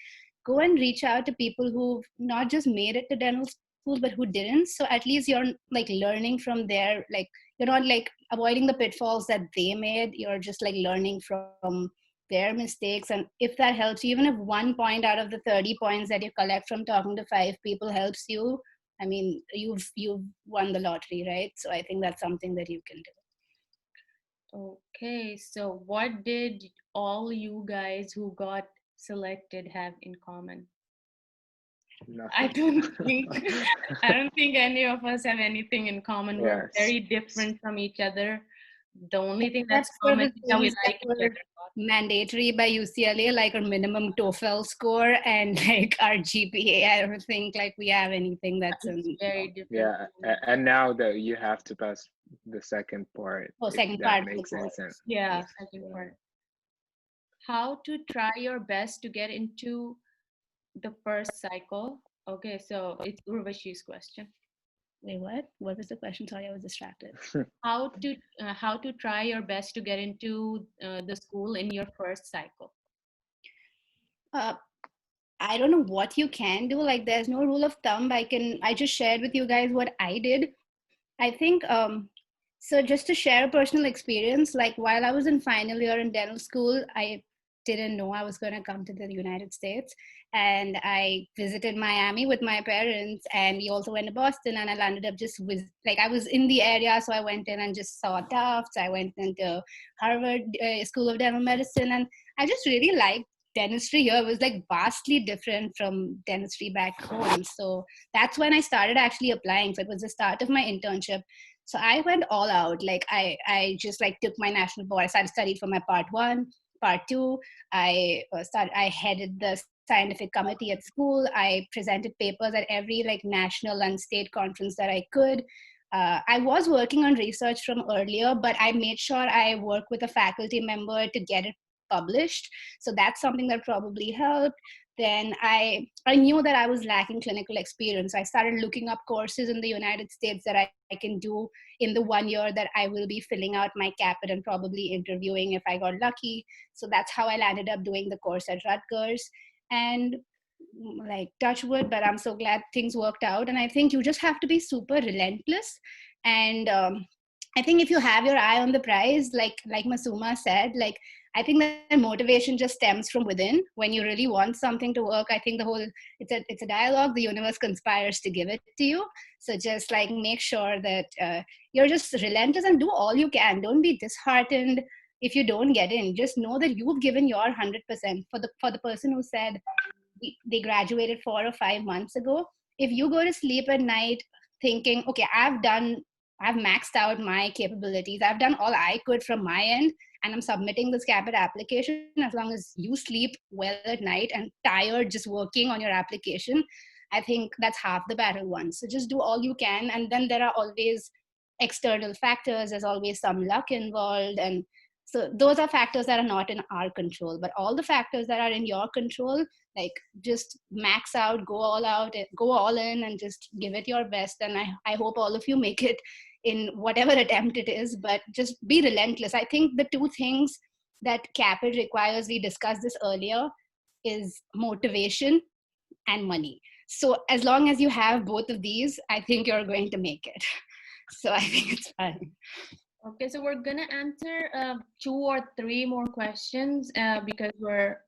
Go and reach out to people who've not just made it to dental school, but who didn't. So at least you're like learning from their, like, you're not like avoiding the pitfalls that they made. You're just like learning from their mistakes. And if that helps you, even if 1 point out of the 30 points that you collect from talking to 5 people helps you, I mean, you've won the lottery, right? So I think that's something that you can do. Okay, so what did all you guys who got selected have in common? Nothing. I don't think any of us have anything in common. Yes. We're very different from each other. The only thing that's common is that we like each other. Mandatory by UCLA, like our minimum TOEFL score and like our GPA. I don't think like we have anything that's very different. Yeah, and now that you have to pass the second part. Oh, second part makes any sense. Yeah, second part. How to try your best to get into the first cycle. Okay, so it's Urvashi's question. Wait, what? What was the question? Sorry, I was distracted. How to try your best to get into the school in your first cycle? I don't know what you can do. Like, there's no rule of thumb. I just shared with you guys what I did. I think so. Just to share a personal experience, like while I was in final year in dental school, I didn't know I was going to come to the United States. And I visited Miami with my parents, and we also went to Boston, and I landed up just with, like, I was in the area. So I went in and just saw Tufts. I went into Harvard School of Dental Medicine, and I just really liked dentistry here. It was like vastly different from dentistry back home. So that's when I started actually applying. So it was the start of my internship. So I went all out. Like I just like took my national board. I started studied for my part 1, part 2. I headed the scientific committee at school. I presented papers at every like national and state conference that I could. I was working on research from earlier, but I made sure I work with a faculty member to get it published. So that's something that probably helped. Then I knew that I was lacking clinical experience. I started looking up courses in the United States that I can do in the 1 year that I will be filling out my CAAPID and probably interviewing if I got lucky. So that's how I landed up doing the course at Rutgers. And like touch wood, but I'm so glad things worked out. And I think you just have to be super relentless. And I think if you have your eye on the prize, like Masooma said, like I think that motivation just stems from within. When you really want something to work, I think it's a dialogue. The universe conspires to give it to you. So just like make sure that you're just relentless and do all you can. Don't be disheartened if you don't get in. Just know that you've given your 100%. For the person who said they graduated 4 or 5 months ago, if you go to sleep at night thinking, okay, I've maxed out my capabilities, I've done all I could from my end, and I'm submitting this CAAPID application, as long as you sleep well at night and tired just working on your application, I think that's half the battle won. So just do all you can. And then there are always external factors. There's always some luck involved. And so those are factors that are not in our control, but all the factors that are in your control, like just max out, go all out, go all in, and just give it your best. And I hope all of you make it in whatever attempt it is, but just be relentless. I think the two things that CAAPID requires, we discussed this earlier, is motivation and money. So as long as you have both of these, I think you're going to make it. So I think it's fine. Okay, so we're gonna answer 2 or 3 more questions because we're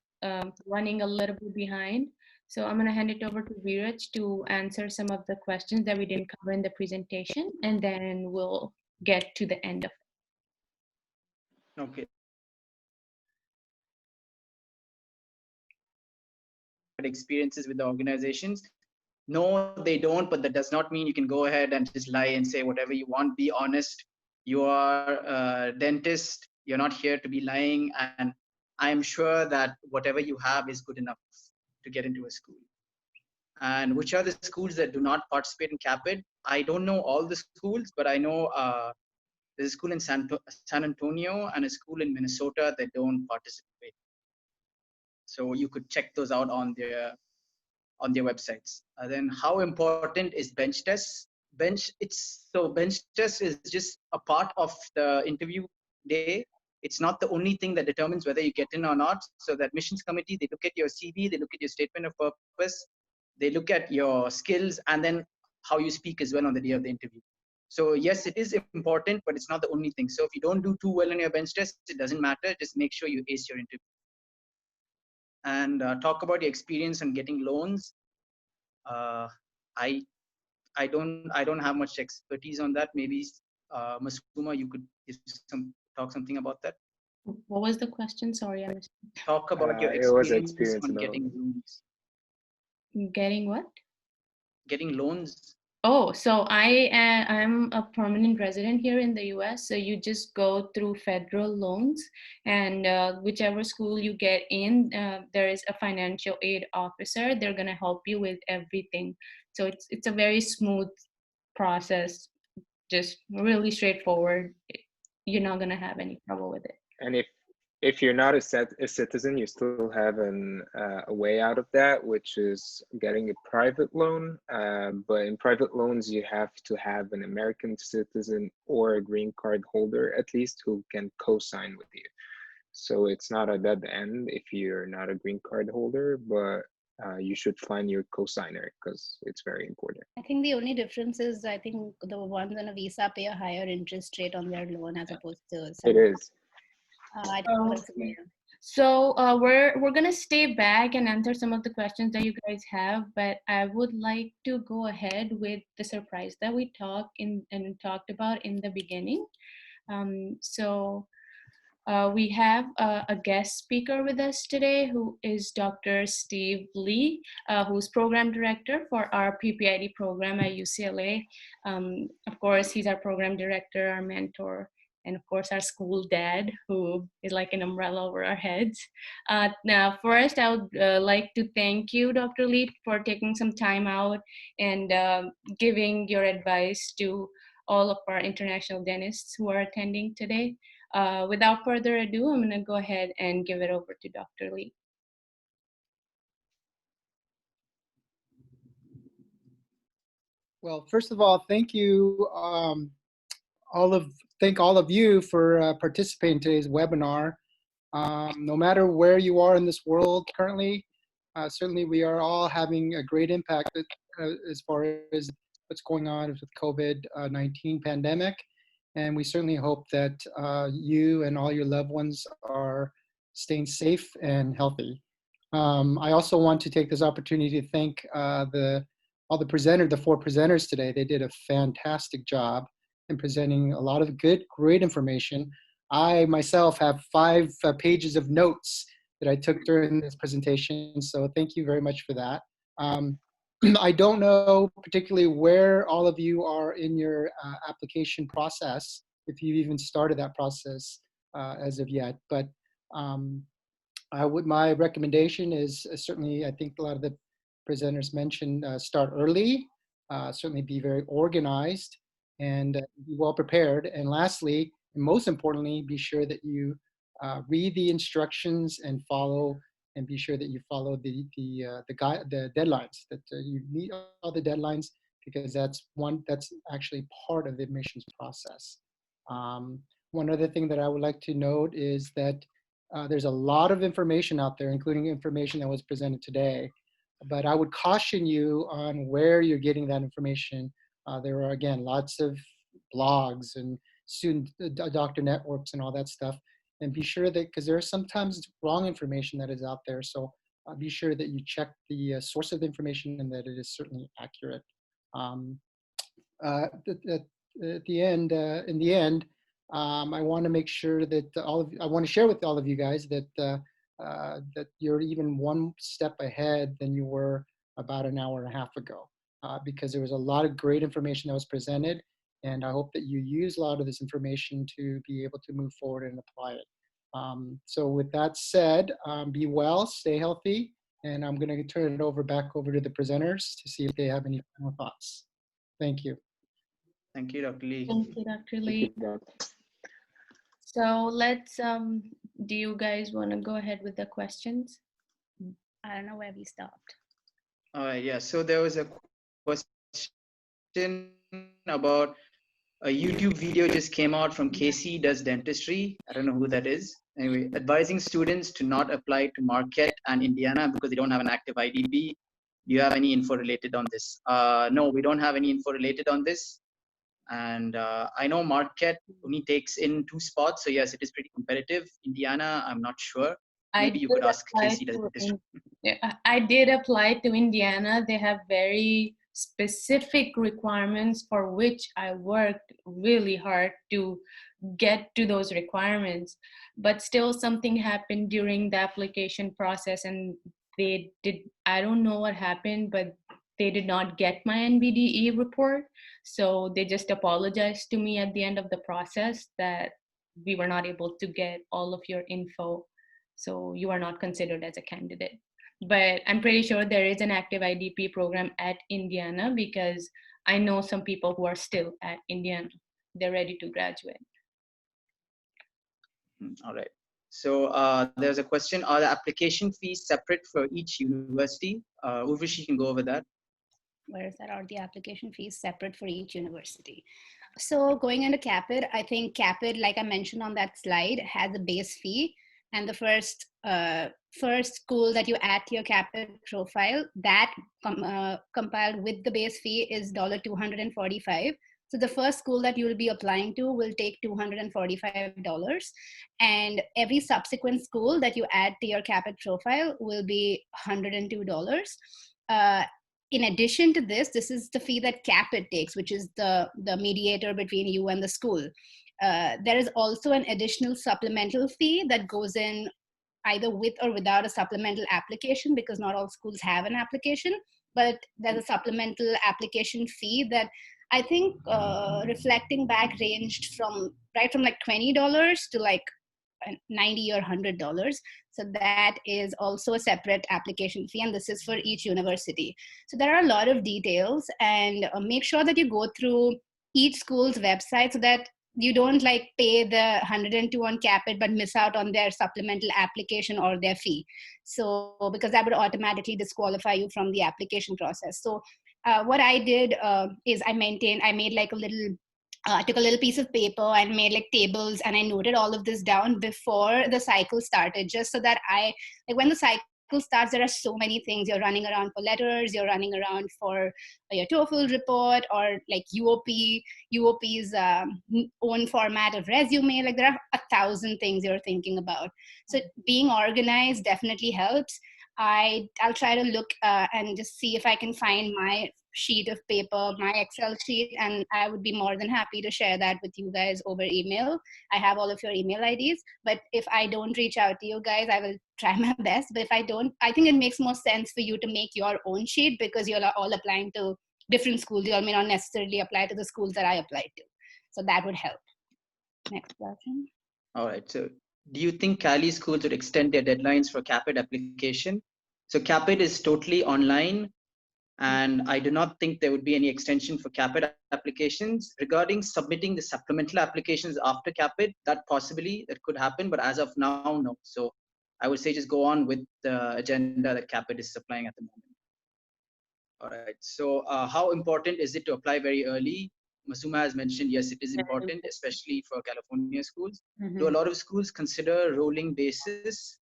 running a little bit behind. So I'm gonna hand it over to Viraj to answer some of the questions that we didn't cover in the presentation, and then we'll get to the end of it. Okay. Experiences with the organizations. No, they don't, but that does not mean you can go ahead and just lie and say whatever you want. Be honest. You are a dentist. You're not here to be lying. And I'm sure that whatever you have is good enough to get into a school. And which are the schools that do not participate in CAAPID? I don't know all the schools, but I know there's a school in San Antonio and a school in Minnesota that don't participate. So you could check those out on their websites. Then how important is bench tests? Bench test is just a part of the interview day. It's not the only thing that determines whether you get in or not. So the admissions committee, they look at your CV, they look at your statement of purpose, they look at your skills, and then how you speak as well on the day of the interview. So yes, it is important, but it's not the only thing. So if you don't do too well on your bench test, it doesn't matter. Just make sure you ace your interview. And talk about your experience on getting loans. I don't have much expertise on that. Maybe Masooma, you could talk something about that. What was the question? Sorry, I missed. Talk about your experience on getting loans. Getting what? Getting loans. Oh, so I'm a permanent resident here in the US. So you just go through federal loans, and whichever school you get in, there is a financial aid officer. They're gonna help you with everything. So it's a very smooth process, just really straightforward. You're not gonna have any trouble with it. And if you're not a citizen, you still have a way out of that, which is getting a private loan. But in private loans, you have to have an American citizen or a green card holder, at least, who can co-sign with you. So it's not a dead end if you're not a green card holder, but you should find your co-signer because it's very important. I think the only difference is I think the ones on a visa pay a higher interest rate on their loan as opposed to. It is. So we're gonna stay back and answer some of the questions that you guys have, but I would like to go ahead with the surprise that we talked about in the beginning. So We have a guest speaker with us today who is Dr. Steve Lee, who's program director for our PPID program at UCLA. Of course, he's our program director, our mentor, and of course our school dad, who is like an umbrella over our heads. Now, first, I would like to thank you, Dr. Lee, for taking some time out and giving your advice to all of our international dentists who are attending today. Without further ado, I'm going to go ahead and give it over to Dr. Lee. Well, first of all, thank you, thank all of you for participating in today's webinar. No matter where you are in this world currently, certainly we are all having a great impact as far as what's going on with COVID-19 pandemic. And we certainly hope that you and all your loved ones are staying safe and healthy. I also want to take this opportunity to thank the four presenters today. They did a fantastic job in presenting a lot of great information. I myself have 5 pages of notes that I took during this presentation, so thank you very much for that. I don't know particularly where all of you are in your application process, if you've even started that process as of yet, but my recommendation is certainly, I think a lot of the presenters mentioned, start early, certainly be very organized and be well prepared. And lastly, and most importantly, be sure that you read the instructions and be sure that you follow the deadlines, that you meet all the deadlines, because that's actually part of the admissions process. One other thing that I would like to note is that there's a lot of information out there, including information that was presented today, but I would caution you on where you're getting that information. There are, again, lots of blogs and student doctor networks and all that stuff. And be sure that, because there are sometimes wrong information that is out there, so be sure that you check the source of the information and that it is certainly accurate. At the end, in the end, I want to make sure that I want to share with all of you guys that that you're even one step ahead than you were about an hour and a half ago, because there was a lot of great information that was presented. And I hope that you use a lot of this information to be able to move forward and apply it. So with that said, be well, stay healthy, and I'm going to turn it back over to the presenters to see if they have any final thoughts. Thank you. Thank you, Dr. Lee. Thank you, Dr. Lee. So let's, do you guys want to go ahead with the questions? I don't know where we stopped. Yeah, so there was a question about a YouTube video just came out from Casey Does Dentistry. I don't know who that is. Anyway, advising students to not apply to Marquette and Indiana because they don't have an active IDP. Do you have any info related on this? No, we don't have any info related on this. And I know Marquette only takes in 2 spots. So yes, it is pretty competitive. Indiana, I'm not sure. Maybe you could ask Casey Does Dentistry. I did apply to Indiana. They have very specific requirements for which I worked really hard to get to those requirements, but still something happened during the application process, and I don't know what happened, but they did not get my NBDE report. So they just apologized to me at the end of the process that we were not able to get all of your info, so you are not considered as a candidate. But I'm pretty sure there is an active IDP program at Indiana, because I know some people who are still at Indiana. They're ready to graduate. All right. So there's a question, are the application fees separate for each university? Urvashi can go over that. Where is that? Are the application fees separate for each university? So going into CAAPID, I think CAAPID, like I mentioned on that slide, has a base fee. And the first school that you add to your CAAPID profile, that compiled with the base fee is $245. So the first school that you will be applying to will take $245. And every subsequent school that you add to your CAAPID profile will be $102. In addition to this, this is the fee that CAAPID takes, which is the mediator between you and the school. there is also an additional supplemental fee that goes in either with or without a supplemental application, because not all schools have an application, but there's a supplemental application fee that I think reflecting back ranged from like $20 to like $90 or $100. So that is also a separate application fee, and this is for each university. So there are a lot of details, and make sure that you go through each school's website so that you don't like pay the 102 on CAAPID but miss out on their supplemental application or their fee. So because that would automatically disqualify you from the application process. So what I did is I made like a little took a little piece of paper and made like tables, and I noted all of this down before the cycle started, just so that like when the cycle starts, there are so many things. You're running around for letters, you're running around for your TOEFL report, or like UOP's own format of resume. Like there are 1,000 things you're thinking about. So being organized definitely helps. I'll try to look and just see if I can find my sheet of paper, my Excel sheet, and I would be more than happy to share that with you guys over email. I have all of your email IDs, but if I don't reach out to you guys, I will try my best. But if I don't, I think it makes more sense for you to make your own sheet, because you're all applying to different schools. You all may not necessarily apply to the schools that I applied to. So that would help. Next question. All right. So do you think Cali schools would extend their deadlines for CAAPID application? So CAAPID is totally online, and I do not think there would be any extension for CAAPID applications. Regarding submitting the supplemental applications after CAAPID, that could happen, but as of now, no. So I would say just go on with the agenda that CAAPID is supplying at the moment. All right. So how important is it to apply very early? Masooma has mentioned, yes, it is important, especially for California schools. Do a lot of schools consider rolling basis?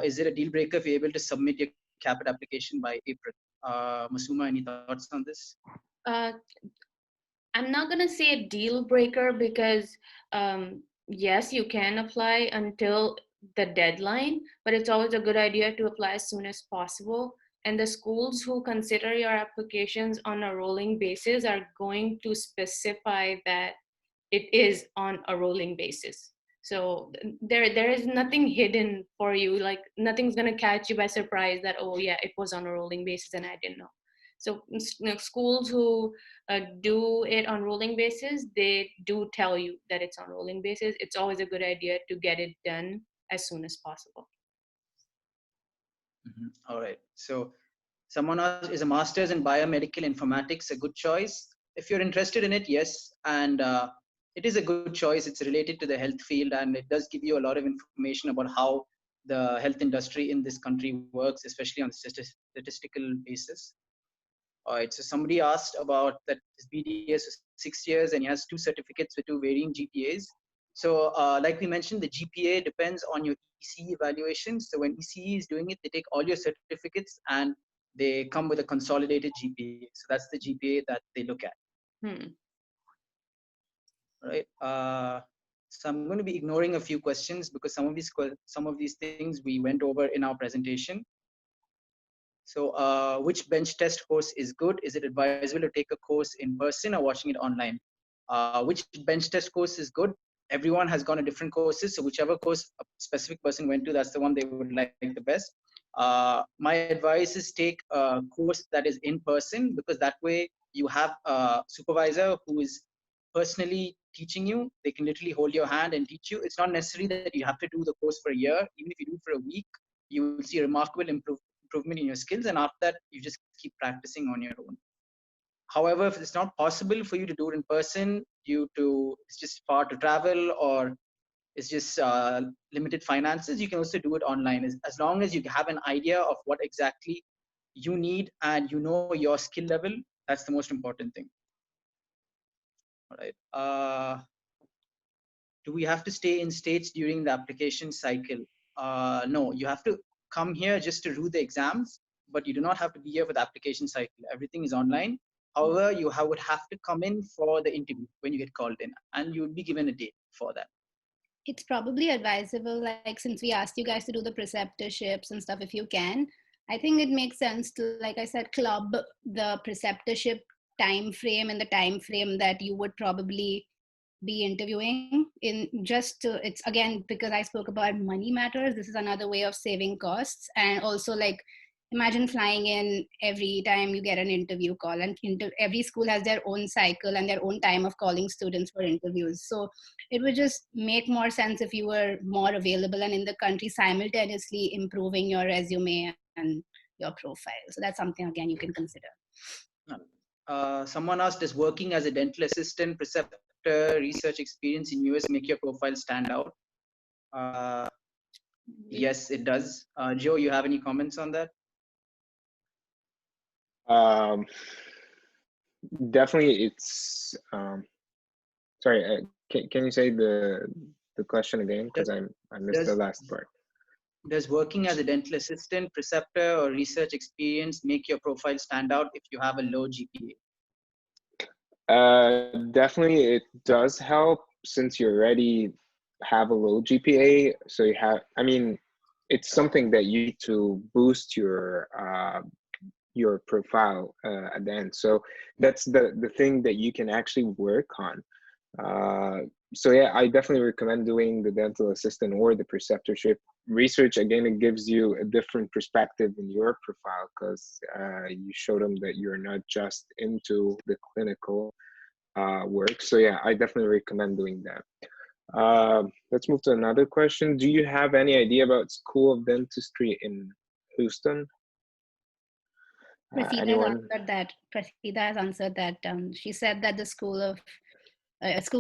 Is it a deal breaker if you're able to submit your CAAPID application by April? Masooma, any thoughts on this? I'm not going to say a deal breaker, because yes, you can apply until the deadline, but it's always a good idea to apply as soon as possible. And the schools who consider your applications on a rolling basis are going to specify that it is on a rolling basis. So there is nothing hidden for you. Like nothing's going to catch you by surprise that, oh yeah, it was on a rolling basis and I didn't know. So schools who do it on rolling basis, they do tell you that it's on rolling basis. It's always a good idea to get it done as soon as possible. All right. So someone else, is a master's in biomedical informatics a good choice? If you're interested in it, yes. And it is a good choice. It's related to the health field, and it does give you a lot of information about how the health industry in this country works, especially on a statistical basis. All right. So somebody asked about that his BDS was 6 years and he has 2 certificates with 2 varying GPAs. So like we mentioned, the GPA depends on your ECE evaluation. So when ECE is doing it, they take all your certificates and they come with a consolidated GPA. So that's the GPA that they look at. Right. So I'm going to be ignoring a few questions because some of these things we went over in our presentation. So which bench test course is good? Is it advisable to take a course in person or watching it online? Which bench test course is good? Everyone has gone to different courses. So whichever course a specific person went to, that's the one they would like the best. My advice is take a course that is in person, because that way you have a supervisor who is personally teaching you. They can literally hold your hand and teach you. It's not necessary that you have to do the course for a year. Even if you do it for a week, you will see a remarkable improvement in your skills, and after that you just keep practicing on your own. However, if it's not possible for you to do it in person due to it's just far to travel or it's just limited finances, you can also do it online, as long as you have an idea of what exactly you need and you know your skill level. That's the most important thing. All right. Do we have to stay in States during the application cycle? No, you have to come here just to do the exams, but you do not have to be here for the application cycle. Everything is online. However, you would have to come in for the interview when you get called in, and you would be given a date for that. It's probably advisable, like since we asked you guys to do the preceptorships and stuff, if you can, I think it makes sense to, like I said, club the preceptorship time frame and the time frame that you would probably be interviewing in just it's again, because I spoke about money matters, this is another way of saving costs. And also, like, imagine flying in every time you get an interview call, and every school has their own cycle and their own time of calling students for interviews. So it would just make more sense if you were more available and in the country, simultaneously improving your resume and your profile. So that's something, again, you can consider. Someone asked, does working as a dental assistant, preceptor, research experience in US make your profile stand out? Yes, it does. Joe, you have any comments on that? Definitely, it's sorry. Can you say the question again? Because I missed the last part. Does working as a dental assistant, preceptor, or research experience make your profile stand out if you have a low GPA? Definitely, it does help since you already have a low GPA. So you have, I mean, it's something that you need to boost your profile at the end. So that's the thing that you can actually work on. So yeah, I definitely recommend doing the dental assistant or the preceptorship. Research, again, it gives you a different perspective in your profile because you show them that you're not just into the clinical work. So yeah, I definitely recommend doing that. Let's move to another question. Do you have any idea about School of Dentistry in Houston? Prasida has answered that. She said that the school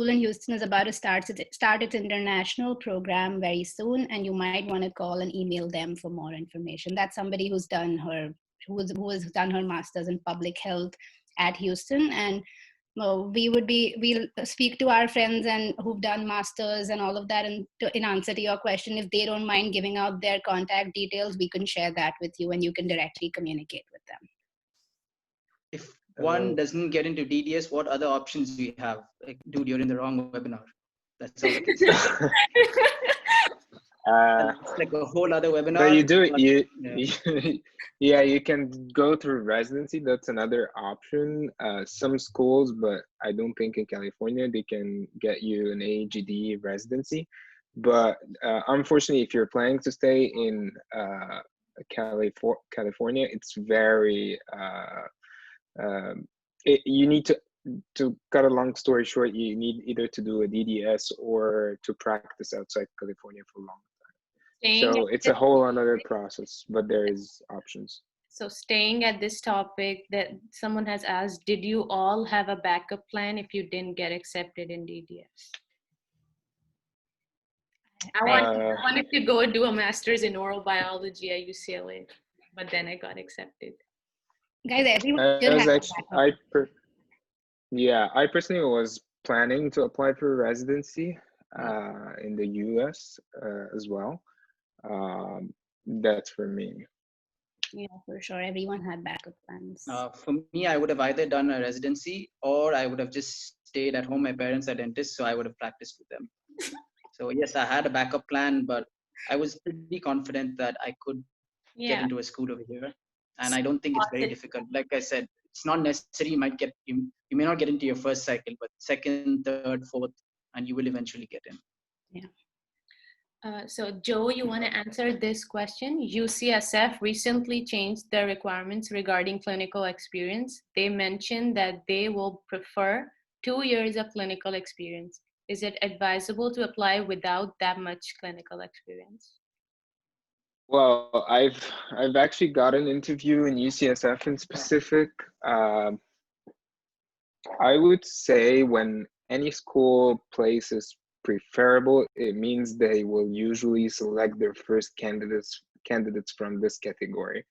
in Houston is about to start its international program very soon, and you might want to call and email them for more information. That's somebody who's done her master's in public health at Houston, and we'll speak to our friends and who've done masters and all of that, and in answer to your question, if they don't mind giving out their contact details, we can share that with you and you can directly communicate with them. If one doesn't get into DDS, what other options do you have? Like, dude, you're in the wrong webinar. That's all I can say. It's like a whole other webinar. But you can go through residency. That's another option. Some schools, but I don't think in California, they can get you an AGD residency. But unfortunately, if you're planning to stay in California, it's very you need to cut a long story short, you need either to do a DDS or to practice outside California for a long time. So it's a whole another process, but there is options. So staying at this topic, that someone has asked, did you all have a backup plan if you didn't get accepted in DDS? I wanted to go do a master's in oral biology at UCLA, but then I got accepted. Guys, everyone should have I personally was planning to apply for residency in the US as well. That's for me. Yeah, for sure. Everyone had backup plans. For me, I would have either done a residency or I would have just stayed at home. My parents are dentists, so I would have practiced with them. So yes, I had a backup plan, but I was pretty confident that I could get into a school over here. And I don't think it's very difficult. Like I said, it's not necessary. You may not get into your first cycle, but second, third, fourth, and you will eventually get in. Yeah. So Joe, you want to answer this question? UCSF recently changed their requirements regarding clinical experience. They mentioned that they will prefer 2 years of clinical experience. Is it advisable to apply without that much clinical experience? Well, I've actually got an interview in UCSF in specific. I would say when any school places preferable, it means they will usually select their first candidates from this category.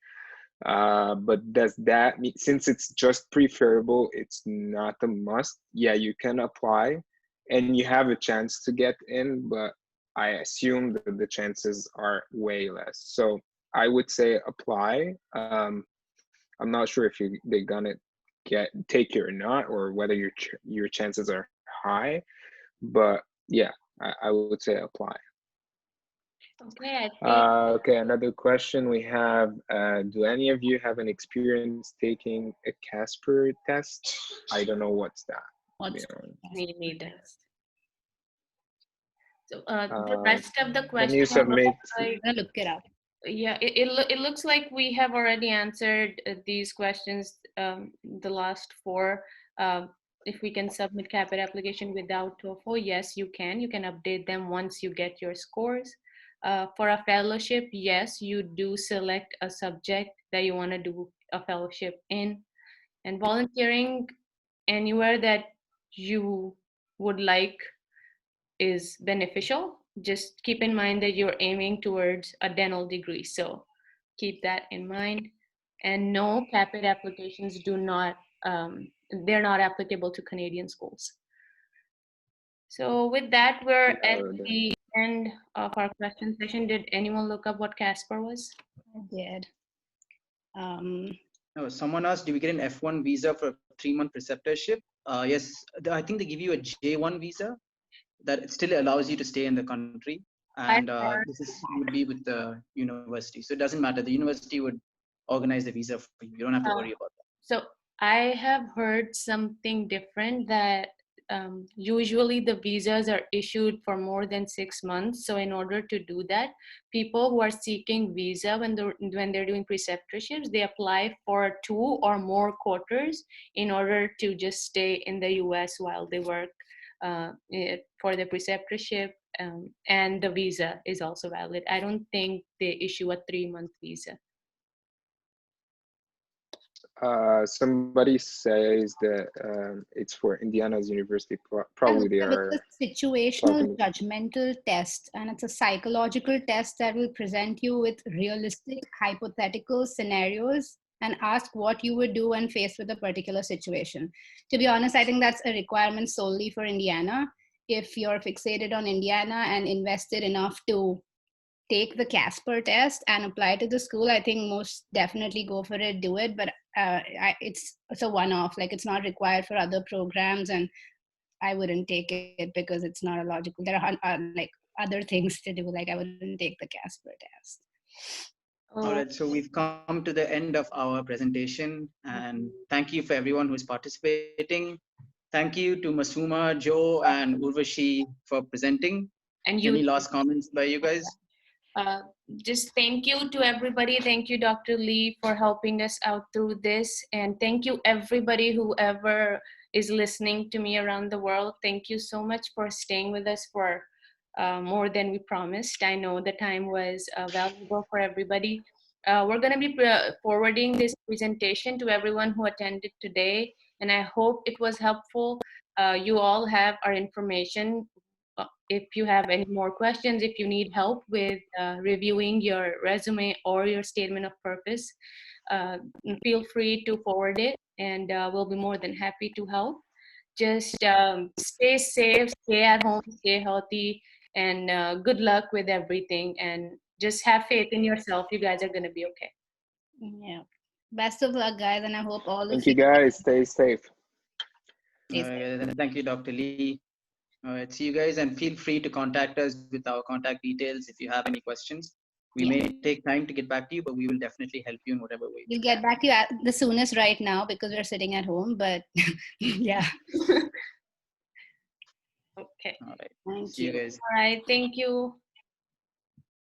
But does that mean, since it's just preferable, it's not a must? Yeah, you can apply and you have a chance to get in, but I assume that the chances are way less. So I would say apply. I'm not sure if they're gonna take you or not, or whether your chances are high, but yeah, I would say apply. Okay. Okay, another question we have, do any of you have an experience taking a Casper test? I don't know what's that. Me neither. So the rest of the Can question you submit? like, I'm gonna look it up. yeah, it looks like we have already answered these questions, the last four. If we can submit CAAPID application without TOEFL, yes, you can. You can update them once you get your scores. For a fellowship, yes, you do select a subject that you want to do a fellowship in. And volunteering anywhere that you would like is beneficial. Just keep in mind that you're aiming towards a dental degree. So keep that in mind. And no, CAAPID applications do not, they're not applicable to Canadian schools. So with that, we're at the end of our question session. Did anyone look up what CASPER was? I did. No, someone asked, do we get an F1 visa for a 3-month preceptorship? Yes, I think they give you a J1 visa that it still allows you to stay in the country. And this would be with the university. So it doesn't matter. The university would organize the visa for you. You don't have to worry about that. So I have heard something different, that usually the visas are issued for more than 6 months. So in order to do that, people who are seeking visa when they're doing preceptorships, they apply for 2 or more quarters in order to just stay in the US while they work for the preceptorship, and the visa is also valid. I don't think they issue a 3-month visa. Somebody says that it's for Indiana's university. Probably they are. It's a situational judgmental test, and it's a psychological test that will present you with realistic hypothetical scenarios and ask what you would do when faced with a particular situation. To be honest, I think that's a requirement solely for Indiana. If you're fixated on Indiana and invested enough to take the CASPER test and apply to the school, I think most definitely go for it, do it. But it's a one-off, like it's not required for other programs, and I wouldn't take it because it's not a logical. There are like other things to do. Like I wouldn't take the CASPER test. All right, so we've come to the end of our presentation, and thank you for everyone who's participating. Thank you to Masooma, Joe, and Urvashi for presenting. And any last comments by you guys? Just thank you to everybody. Thank you, Dr. Lee, for helping us out through this. And thank you, everybody, whoever is listening to me around the world. Thank you so much for staying with us for more than we promised. I know the time was valuable for everybody. We're going to be forwarding this presentation to everyone who attended today, and I hope it was helpful. You all have our information. If you have any more questions, if you need help with reviewing your resume or your statement of purpose, feel free to forward it, and we'll be more than happy to help. Just stay safe, stay at home, stay healthy, and good luck with everything. And just have faith in yourself. You guys are going to be okay. Yeah. Best of luck, guys, and I hope all of you. Thank you, guys. Stay safe. Thank you, Dr. Lee. All right, see you guys, and feel free to contact us with our contact details if you have any questions. We may take time to get back to you, but we will definitely help you in whatever way. We'll get back to you at the soonest right now because we're sitting at home, but yeah. Okay. All right. Thank see you guys. All right. Thank you.